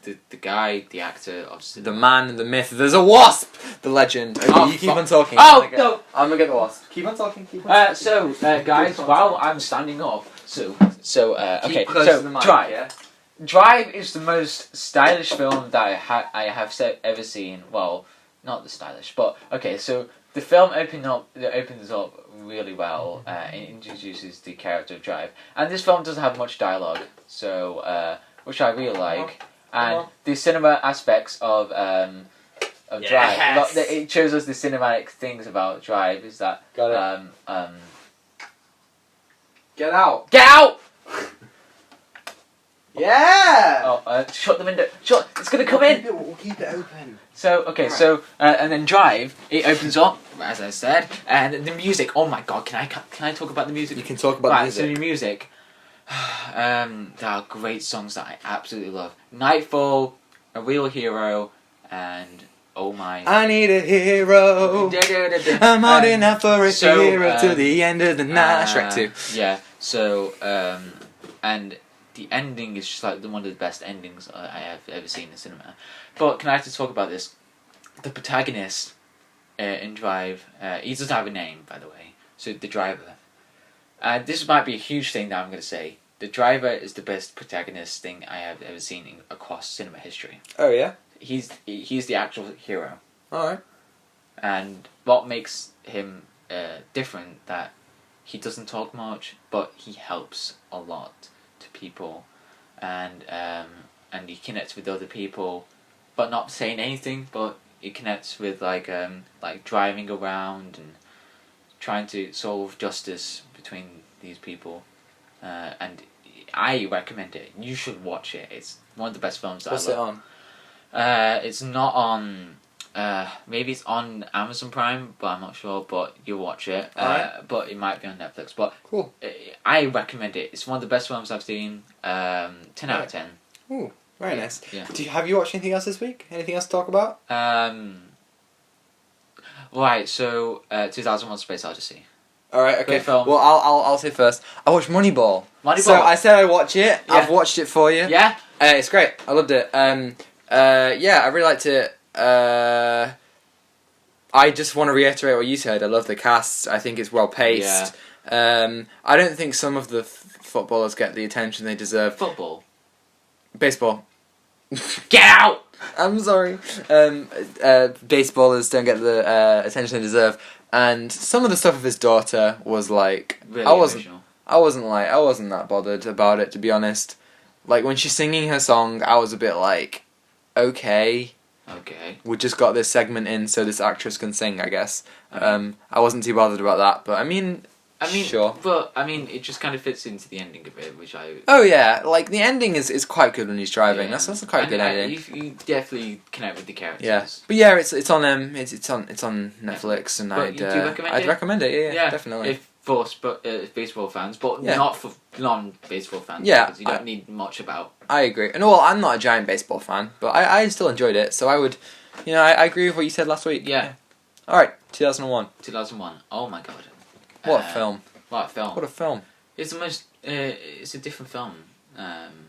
the guy, the actor of the man, the myth. There's a wasp. The legend. Okay, you keep on talking. No! I'm gonna get the wasp. Keep on talking. Guys, while I'm standing up, okay, close to the mic, Drive. yeah? Drive is the most stylish film that I have ever seen. Well, not the stylish, but okay. So the film opens up really well. It introduces the character of Drive, and this film doesn't have much dialogue, so which I really like. And the cinema aspects of Drive, it shows us the cinematic things about Drive. Is that Get out! Get out! Yeah! Oh, shut the window. Shut! It's gonna come in. We'll keep it open. So okay, right. And then Drive, it opens up as I said, and the music. Oh my god! Can I talk about the music? You can talk about the music. So the music. There are great songs that I absolutely love. Nightfall, A Real Hero, and Oh My. I need a hero. I'm old enough for a hero to the end of the night. Shrek 2. Yeah. So and the ending is just like one of the best endings I have ever seen in cinema. But can I have to talk about this? The protagonist in Drive, he doesn't have a name, by the way. So the driver. This might be a huge thing that I'm going to say. The driver is the best protagonist thing I have ever seen across cinema history. Oh yeah? He's the actual hero. Alright. And what makes him different, that he doesn't talk much, but he helps a lot to people. And he connects with other people, but not saying anything, but he connects with like driving around and trying to solve justice between these people, and I recommend it. You should watch it. It's one of the best films that What's I love. It on? It's not on. Maybe it's on Amazon Prime, but I'm not sure. But you'll watch it. Alright. But it might be on Netflix. But cool. I recommend it. It's one of the best films I've seen. 10 out of 10. Ooh, very nice. Yeah. Have you watched anything else this week? Anything else to talk about? Right. So 2001: Space Odyssey. Alright, okay. Great film. Well, I'll say first. I watched Moneyball. Moneyball. So I said I'd watch it. Yeah. I've watched it for you. Yeah. It's great. I loved it. Yeah, I really liked it. I just want to reiterate what you said. I love the cast. I think it's well paced. Yeah. I don't think some of the footballers get the attention they deserve. Football. Baseball. Get out! I'm sorry. Baseballers don't get the attention they deserve, and some of the stuff of his daughter was like Really I wasn't emotional. I wasn't that bothered about it, to be honest. Like when she's singing her song, I was a bit like, okay, we just got this segment in so this actress can sing, I guess. I wasn't too bothered about that, but I mean, sure. But I mean, it just kind of fits into the ending of it, which I. Oh yeah, like the ending is quite good when he's driving. That's quite a good ending. You definitely connect with the characters. Yeah, but yeah, it's on Netflix, and But you do recommend it? I'd recommend it. Yeah, definitely. If for baseball fans, but Yeah. not for non-baseball fans. Yeah, because you don't need much about. I agree. And well, I'm not a giant baseball fan, but I still enjoyed it. So I would, I agree with what you said last week. Yeah. All right, 2001. 2001. Oh my god. What a film! What a film! What a film! It's the most. It's a different film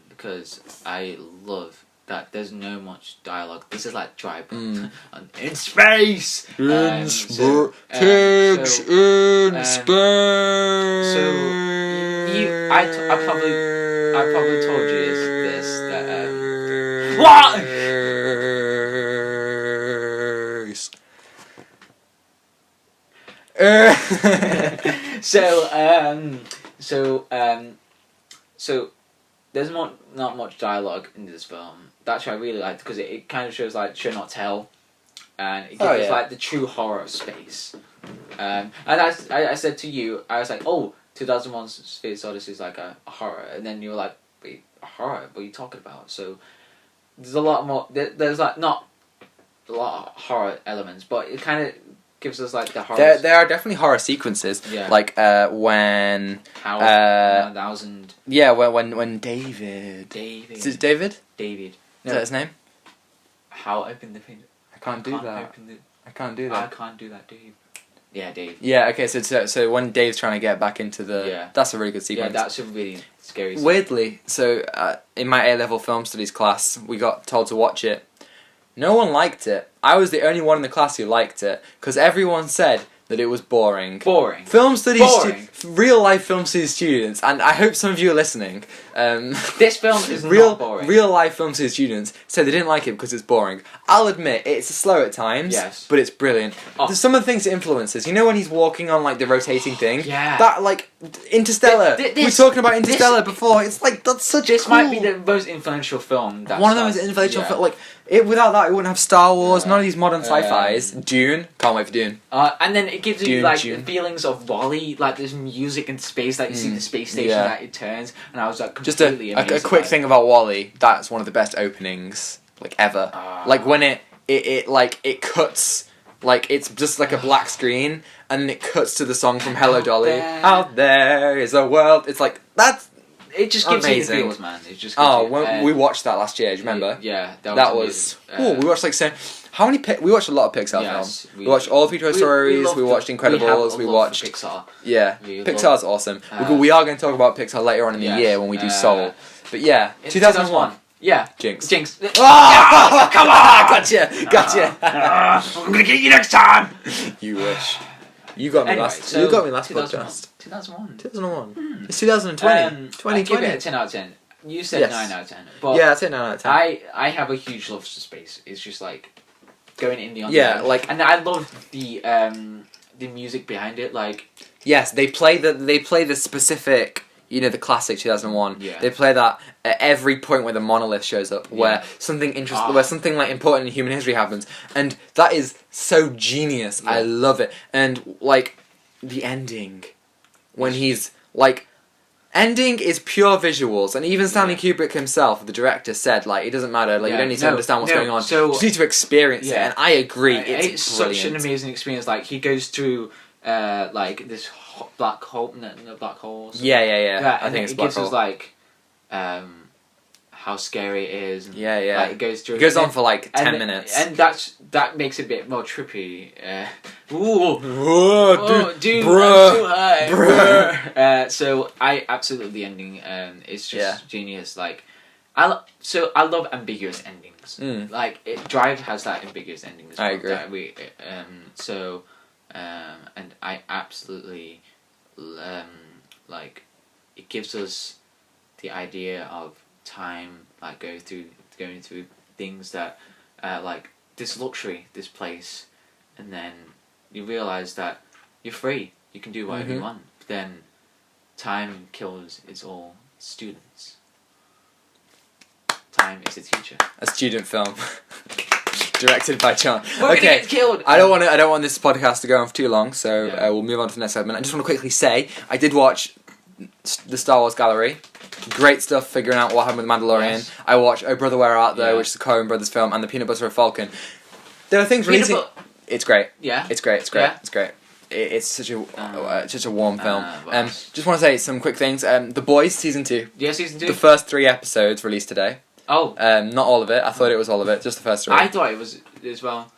because I love that there's no much dialogue. This is like dry in space. In space. So I probably told you this that what? So there's not much dialogue in this film. That's what I really liked because it kind of shows like show not tell, and it gives us like the true horror of space. And I said to you, I was like, 2001 Space Odyssey is like a horror, and then you were like, wait, a horror? What are you talking about? So there's a lot more. There's like not a lot of horror elements, but it kind of gives us like the horror. There are definitely horror sequences. Yeah. Like when 1000. Yeah, when David. Is it David? David. Is that his name? How open the thing? I can't do that. I can't do that. I can't do that, Dave. Yeah, Dave. Yeah. Okay. So when Dave's trying to get back into the that's a really good sequence. Yeah, that's a really scary sequence. Weirdly, so in my A-level film studies class, we got told to watch it. No one liked it. I was the only one in the class who liked it because everyone said that it was boring. Boring. Film studies, real life film studies students, and I hope some of you are listening. This film is not boring. Real life film studies students said they didn't like it because it's boring. I'll admit it's slow at times, yes, but it's brilliant. There's some of the things it influences. You know when he's walking on like the rotating thing? Yeah. That like Interstellar. We were talking about Interstellar before. It's like that's such. This might be the most influential film. One of the most influential films. Like without that, we wouldn't have Star Wars. None of these modern sci-fi's. Dune. Can't wait for Dune. And then it gives you like the feelings of Wall-E, like there's music in space, like you see the space station that it turns, and I was like completely just a quick thing about Wall-E. That's one of the best openings like ever. Like when it cuts, like it's just like a black screen, and then it cuts to the song from Hello Dolly. Out there is a world. It's like that's. It just gives amazing. you the feels, man. It just gives we watched that last year. Do you remember? Yeah, that was. We watched like how many? We watched a lot of Pixar films. We watched all Future Stories. We watched Incredibles. We watched Pixar. Yeah, Pixar's awesome. We are going to talk about Pixar later on in the year when we do Soul. But yeah, 2001. Yeah. Jinx. Oh, come on! Gotcha. I'm gonna get you next time. You wish. You got me last. You got me last podcast. 2001. 2001. It's 2020. 2020. I give it a 10 out of 10. You said 9 out of 10. But yeah, I'd say 9 out of 10. I have a huge love for space. It's just like going in the unknown. Yeah, like, and I love the music behind it. Like, yes, they play the specific. You know, the classic 2001. Yeah. They play that at every point where the monolith shows up, where something interesting, where something like important in human history happens, and that is so genius. Yeah. I love it, and like the ending, when he's like, ending is pure visuals, and even Stanley Kubrick himself, the director, said like it doesn't matter, like you don't need to understand what's going on, you just need to experience it. And I agree, it's such an amazing experience. Like he goes through like this black hole, no black holes. Yeah. I think it's it black gives hole. us like how scary it is. And, Like, it goes through. It goes on for like 10 minutes, and that makes it a bit more trippy. Dude, bruh, I'm too high. Bruh. So I absolutely the ending. It's just genius. Like I love ambiguous endings. Like Drive has that ambiguous ending as well. I agree. That and I absolutely like it gives us the idea of time, like go through going through things that, like this luxury, this place, and then you realise that you're free. You can do whatever you want. But then time kills its all students. Time is a teacher. A student film. Directed by John. We're gonna get killed. I don't want this podcast to go on for too long, so we'll move on to the next segment. I just want to quickly say I did watch the Star Wars Gallery. Great stuff figuring out what happened with Mandalorian. Yes. I watched Oh Brother Where Art Thou, which is a Coen Brothers film, and the Peanut Butter Falcon. There are things releasing. It's great. Yeah. It's great. Yeah. It's great. It's such a warm film. Just want to say some quick things. The Boys season 2. Yeah, season 2. The first 3 episodes released today. Oh. Not all of it. I thought it was all of it. Just the first 3. I thought it was as well.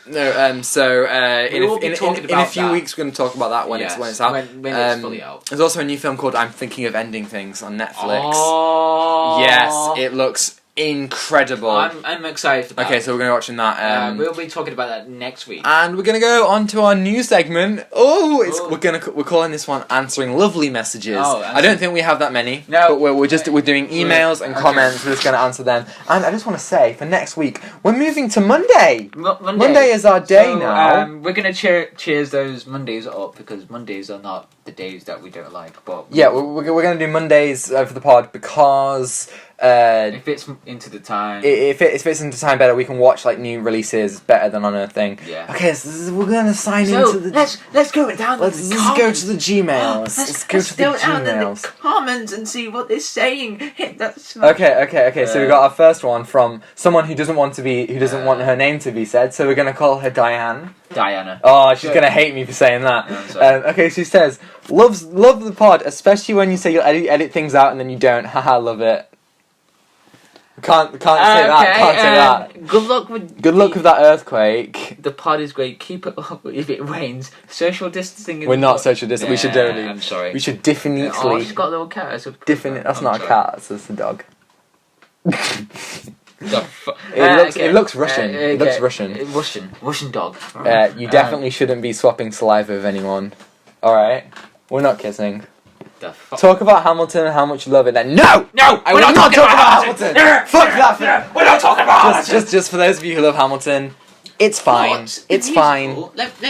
No. So in a few weeks we're going to talk about that when it's out. When it's fully out. There's also a new film called I'm Thinking of Ending Things on Netflix. Oh. Yes, it looks incredible. I'm excited about Okay, so we're going to be watching that. We'll be talking about that next week. And we're going to go on to our new segment. We're calling this one Answering Lovely Messages. I don't think we have that many. No. But we're doing emails and comments. We're just going to answer them. And I just want to say, for next week, we're moving to Monday. Monday is our day now. We're going to cheers those Mondays up because Mondays are not the days that we don't like. But yeah, we're going to do Mondays for the pod because... it fits into the time. It fits into time better. We can watch like new releases better than on a thing. Yeah. Okay, so we're gonna sign into the. Let's go down. Let's go to the Gmails. Let's go to the Gmails. The comments and see what they're saying. Hit that. Okay. So we got our first one from someone who doesn't want her name to be said. So we're gonna call her Diana. Oh, she's gonna hate me for saying that. Okay, she says, love the pod, especially when you say you'll edit things out and then you don't. Haha, love it. Can't say that. Good luck with that earthquake. The pod is great. Keep it up if it rains. Social distancing. We're not social distancing. We should definitely. I'm sorry. We should definitely. Oh, she's got a little cat. That's not a cat. That's a dog. It looks Russian. It looks Russian. Russian dog. You definitely shouldn't be swapping saliva with anyone. All right, we're not kissing. Talk about Hamilton and how much you love it. Then no, I will not talk about Hamilton. Fuck that. We're not talking about Hamilton. Just for those of you who love Hamilton, it's fine. It's fine.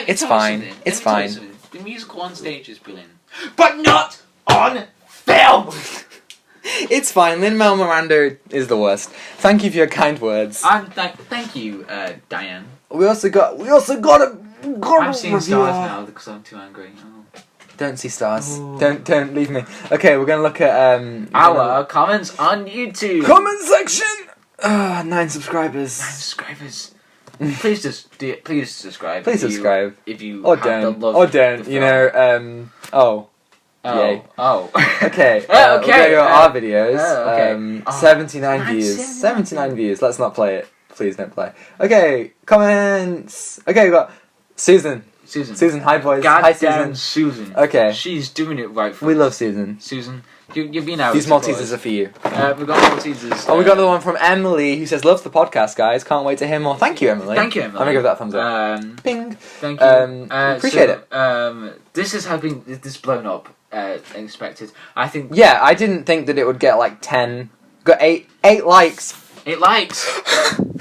It's fine. It's fine. The musical on stage is brilliant, but not on film. It's fine. Lin-Manuel Miranda is the worst. Thank you for your kind words. Thank you, Diane. We also got a. I'm seeing stars now because I'm too angry. Oh. Don't see stars. Ooh. Don't leave me. Okay, we're gonna look at our comments on YouTube. Comment section. 9 subscribers. 9 subscribers. Please subscribe. Please subscribe. If you don't. You know. Yay. Oh. Okay. Okay. We're going our videos. Okay. 79 views. 79 views. Let's not play it. Please don't play. Okay. Comments. Okay, we got Susan, hi boys. Hi Susan. Okay. She's doing it right for us. We love Susan. Susan, you've been out. These Maltesers are for you. We got Maltesers. We got the one from Emily who says, "Love the podcast, guys. Can't wait to hear more." Thank you, Emily. Thank you, Emily. I'm gonna give that a thumbs up. Ping. Thank you. Appreciate it. This has been blown up. Expected. I think. Yeah, I didn't think that it would get like 10. Got 8 likes. 8 likes.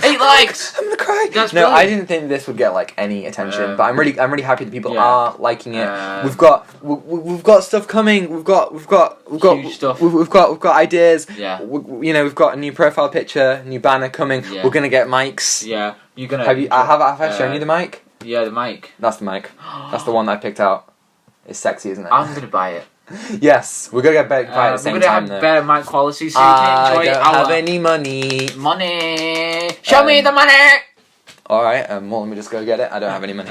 8 likes. I'm gonna cry. That's no, brilliant. I didn't think this would get like any attention, but I'm really happy that people are liking it. We've got stuff coming. We've got huge stuff. We've got ideas. Yeah. We've got a new profile picture, new banner coming. Yeah. We're gonna get mics. Yeah. You're gonna. Have I shown you the mic? Yeah, the mic. That's the mic. That's the one that I picked out. It's sexy, isn't it? I'm gonna buy it. Yes, we're gonna get better at the same time. We're gonna have better mic quality so you can enjoy I don't have any money. Show me the money! Alright, well, let me just go get it. I don't have any money.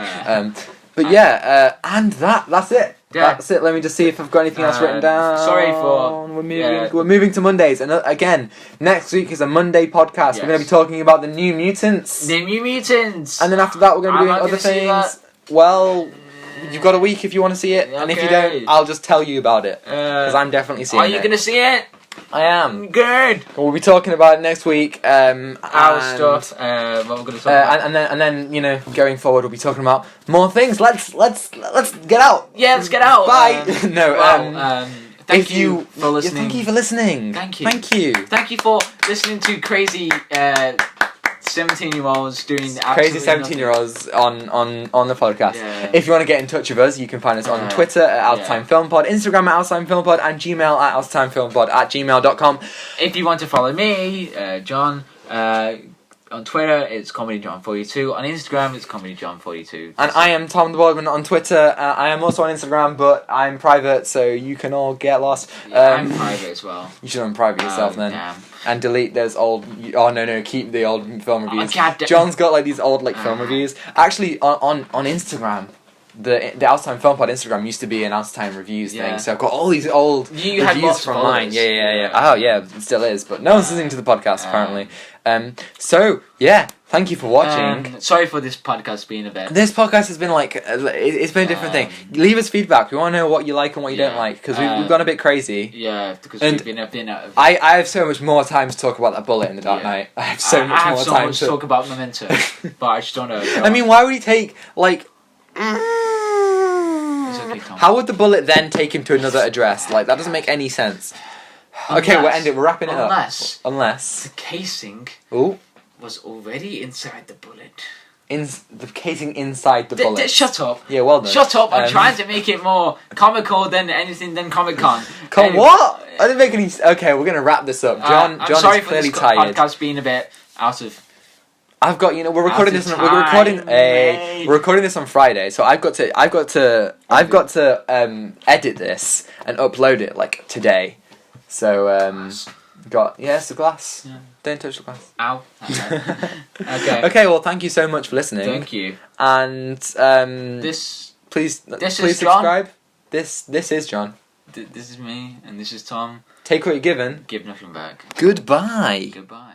But yeah, and that's it. Yeah. That's it. Let me just see if I've got anything else written down. Sorry for... We're moving to Mondays. And again, next week is a Monday podcast. Yes. We're going to be talking about the New Mutants. The New Mutants! And then after that, we're going to be doing other things. Well... You've got a week if you want to see it, and if you don't, I'll just tell you about it. Because I'm definitely seeing it. Are you going to see it? I am. Good. We'll be talking about it next week. Our stuff. What we're going to talk about. And then you know, going forward, we'll be talking about more things. Let's get out. Yeah, let's get out. Bye. Thank you for listening. Thank you for listening. Thank you. Thank you. Thank you for listening to crazy 17-year-olds doing Crazy 17-year-olds on the podcast. Yeah. If you want to get in touch with us, you can find us on Twitter at Out of Time Film Pod, Instagram at Out of Time Film Pod, and Gmail at outoftimefilmpod@gmail.com. If you want to follow me, John, on Twitter it's ComedyJohn42. On Instagram it's ComedyJohn42. And I am Tom the Boardman on Twitter. I am also on Instagram, but I'm private, so you can all get lost. Yeah, I'm private as well. You should unprivate yourself then. Damn. And delete those old. Oh no! Keep the old film reviews. God damn. John's got like these old film reviews. Actually, on Instagram, the Out of Time Film Pod Instagram used to be an Out of Time reviews thing. So I've got all these old reviews from mine. Yeah. Oh yeah, it still is. But no one's listening to the podcast apparently. So yeah, thank you for watching. Sorry for this podcast being a bit. This podcast has been like it's been a different thing. Leave us feedback. We want to know what you like and what you don't like because we've gone a bit crazy. Yeah, because we've been out of. I have so much more time to talk about that bullet in the Dark Knight. I have so much more time to talk about Memento, but I just don't know. I mean, why would he take like? It's okay, Tom. How would the bullet then take him to another address? Like that doesn't make any sense. Okay, we're wrapping it up. Unless the casing was already inside the bullet. The casing inside the bullet. Shut up. Yeah, well done. Shut up. I'm trying to make it more comical than anything than Comic-Con. What? I didn't make any. Okay, we're gonna wrap this up. John I'm sorry is clearly for this tired. podcast being a bit out of. I've got we're recording this. We're recording this on Friday, so I've got to edit this and upload it like today. So it's the glass. Yeah. Don't touch the glass. Ow. Okay. Okay. Well, thank you so much for listening. Thank you. And please subscribe. This is John. This is me, and this is Tom. Take what you're given. Give nothing back. Goodbye. Goodbye.